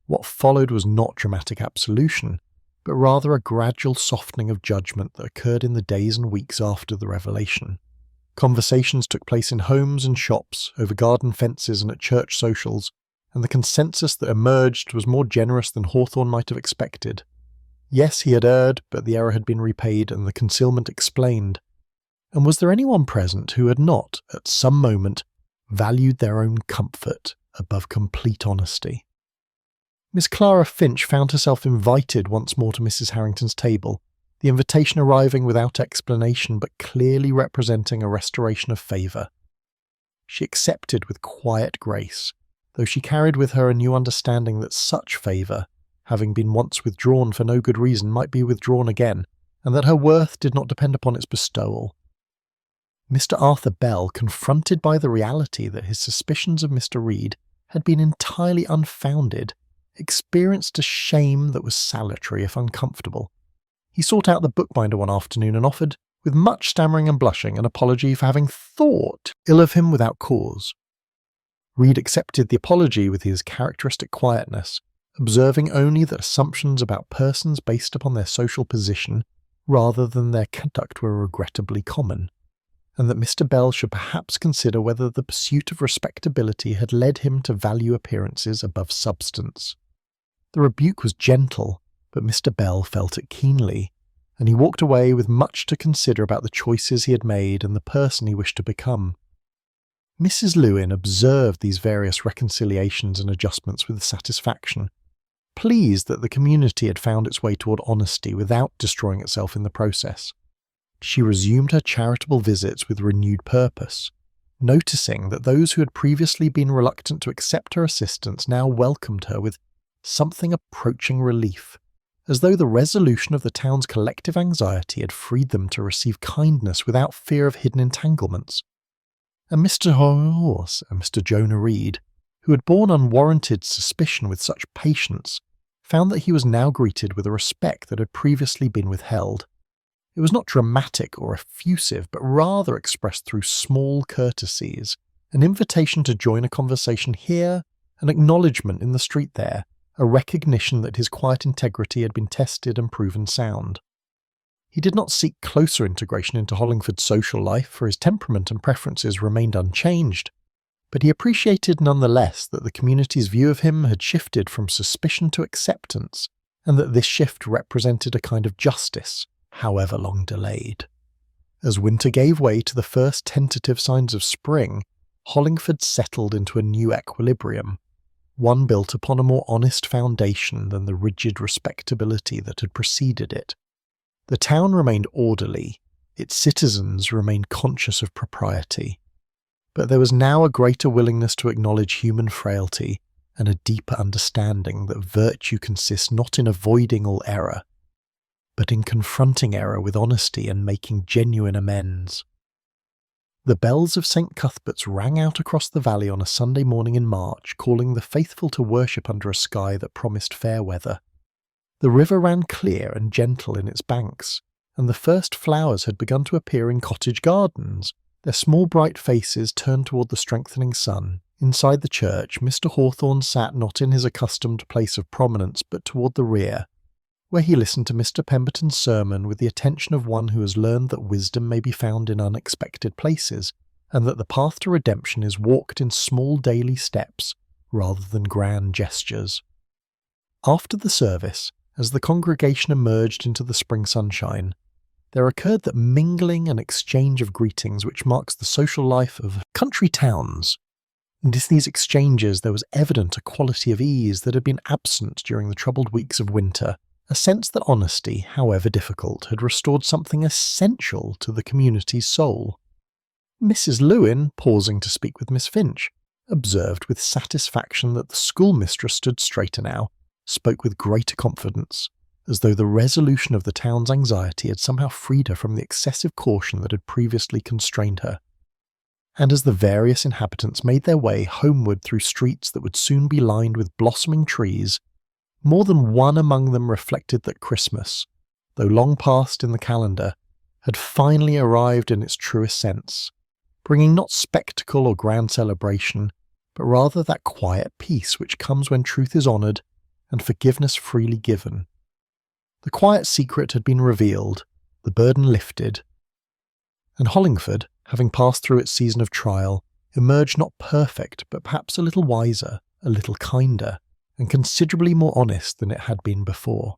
What followed was not dramatic absolution, but rather a gradual softening of judgment that occurred in the days and weeks after the revelation. Conversations took place in homes and shops, over garden fences and at church socials, and the consensus that emerged was more generous than Hawthorne might have expected. Yes, he had erred, but the error had been repaid and the concealment explained. And was there anyone present who had not, at some moment, valued their own comfort above complete honesty? Miss Clara Finch found herself invited once more to Mrs. Harrington's table, the invitation arriving without explanation but clearly representing a restoration of favour. She accepted with quiet grace, though she carried with her a new understanding that such favour, having been once withdrawn for no good reason, might be withdrawn again, and that her worth did not depend upon its bestowal. Mr. Arthur Bell, confronted by the reality that his suspicions of Mr. Reed had been entirely unfounded, experienced a shame that was salutary if uncomfortable. He sought out the bookbinder one afternoon and offered, with much stammering and blushing, an apology for having thought ill of him without cause. Reed accepted the apology with his characteristic quietness, observing only that assumptions about persons based upon their social position rather than their conduct were regrettably common, and that Mr. Bell should perhaps consider whether the pursuit of respectability had led him to value appearances above substance. The rebuke was gentle, but Mr. Bell felt it keenly, and he walked away with much to consider about the choices he had made and the person he wished to become. Mrs. Lewin observed these various reconciliations and adjustments with satisfaction, pleased that the community had found its way toward honesty without destroying itself in the process. She resumed her charitable visits with renewed purpose, noticing that those who had previously been reluctant to accept her assistance now welcomed her with something approaching relief, as though the resolution of the town's collective anxiety had freed them to receive kindness without fear of hidden entanglements. And Mr. Horse and Mr. Jonah Reed, who had borne unwarranted suspicion with such patience, found that he was now greeted with a respect that had previously been withheld. It was not dramatic or effusive, but rather expressed through small courtesies, an invitation to join a conversation here, an acknowledgement in the street there, a recognition that his quiet integrity had been tested and proven sound. He did not seek closer integration into Hollingford's social life, for his temperament and preferences remained unchanged, but he appreciated nonetheless that the community's view of him had shifted from suspicion to acceptance, and that this shift represented a kind of justice, however long delayed. As winter gave way to the first tentative signs of spring, Hollingford settled into a new equilibrium, one built upon a more honest foundation than the rigid respectability that had preceded it. The town remained orderly, its citizens remained conscious of propriety, but there was now a greater willingness to acknowledge human frailty and a deeper understanding that virtue consists not in avoiding all error, but in confronting error with honesty and making genuine amends. The bells of St. Cuthbert's rang out across the valley on a Sunday morning in March, calling the faithful to worship under a sky that promised fair weather. The river ran clear and gentle in its banks, and the first flowers had begun to appear in cottage gardens, their small bright faces turned toward the strengthening sun. Inside the church, Mr. Hawthorne sat not in his accustomed place of prominence, but toward the rear, where he listened to Mr. Pemberton's sermon with the attention of one who has learned that wisdom may be found in unexpected places, and that the path to redemption is walked in small daily steps rather than grand gestures. After the service, as the congregation emerged into the spring sunshine, there occurred that mingling and exchange of greetings which marks the social life of country towns. And in these exchanges there was evident a quality of ease that had been absent during the troubled weeks of winter, a sense that honesty, however difficult, had restored something essential to the community's soul. Mrs. Lewin, pausing to speak with Miss Finch, observed with satisfaction that the schoolmistress stood straighter now, spoke with greater confidence, as though the resolution of the town's anxiety had somehow freed her from the excessive caution that had previously constrained her. And as the various inhabitants made their way homeward through streets that would soon be lined with blossoming trees, more than one among them reflected that Christmas, though long past in the calendar, had finally arrived in its truest sense, bringing not spectacle or grand celebration, but rather that quiet peace which comes when truth is honoured and forgiveness freely given. The quiet secret had been revealed, the burden lifted, and Hollingford, having passed through its season of trial, emerged not perfect, but perhaps a little wiser, a little kinder, and considerably more honest than it had been before.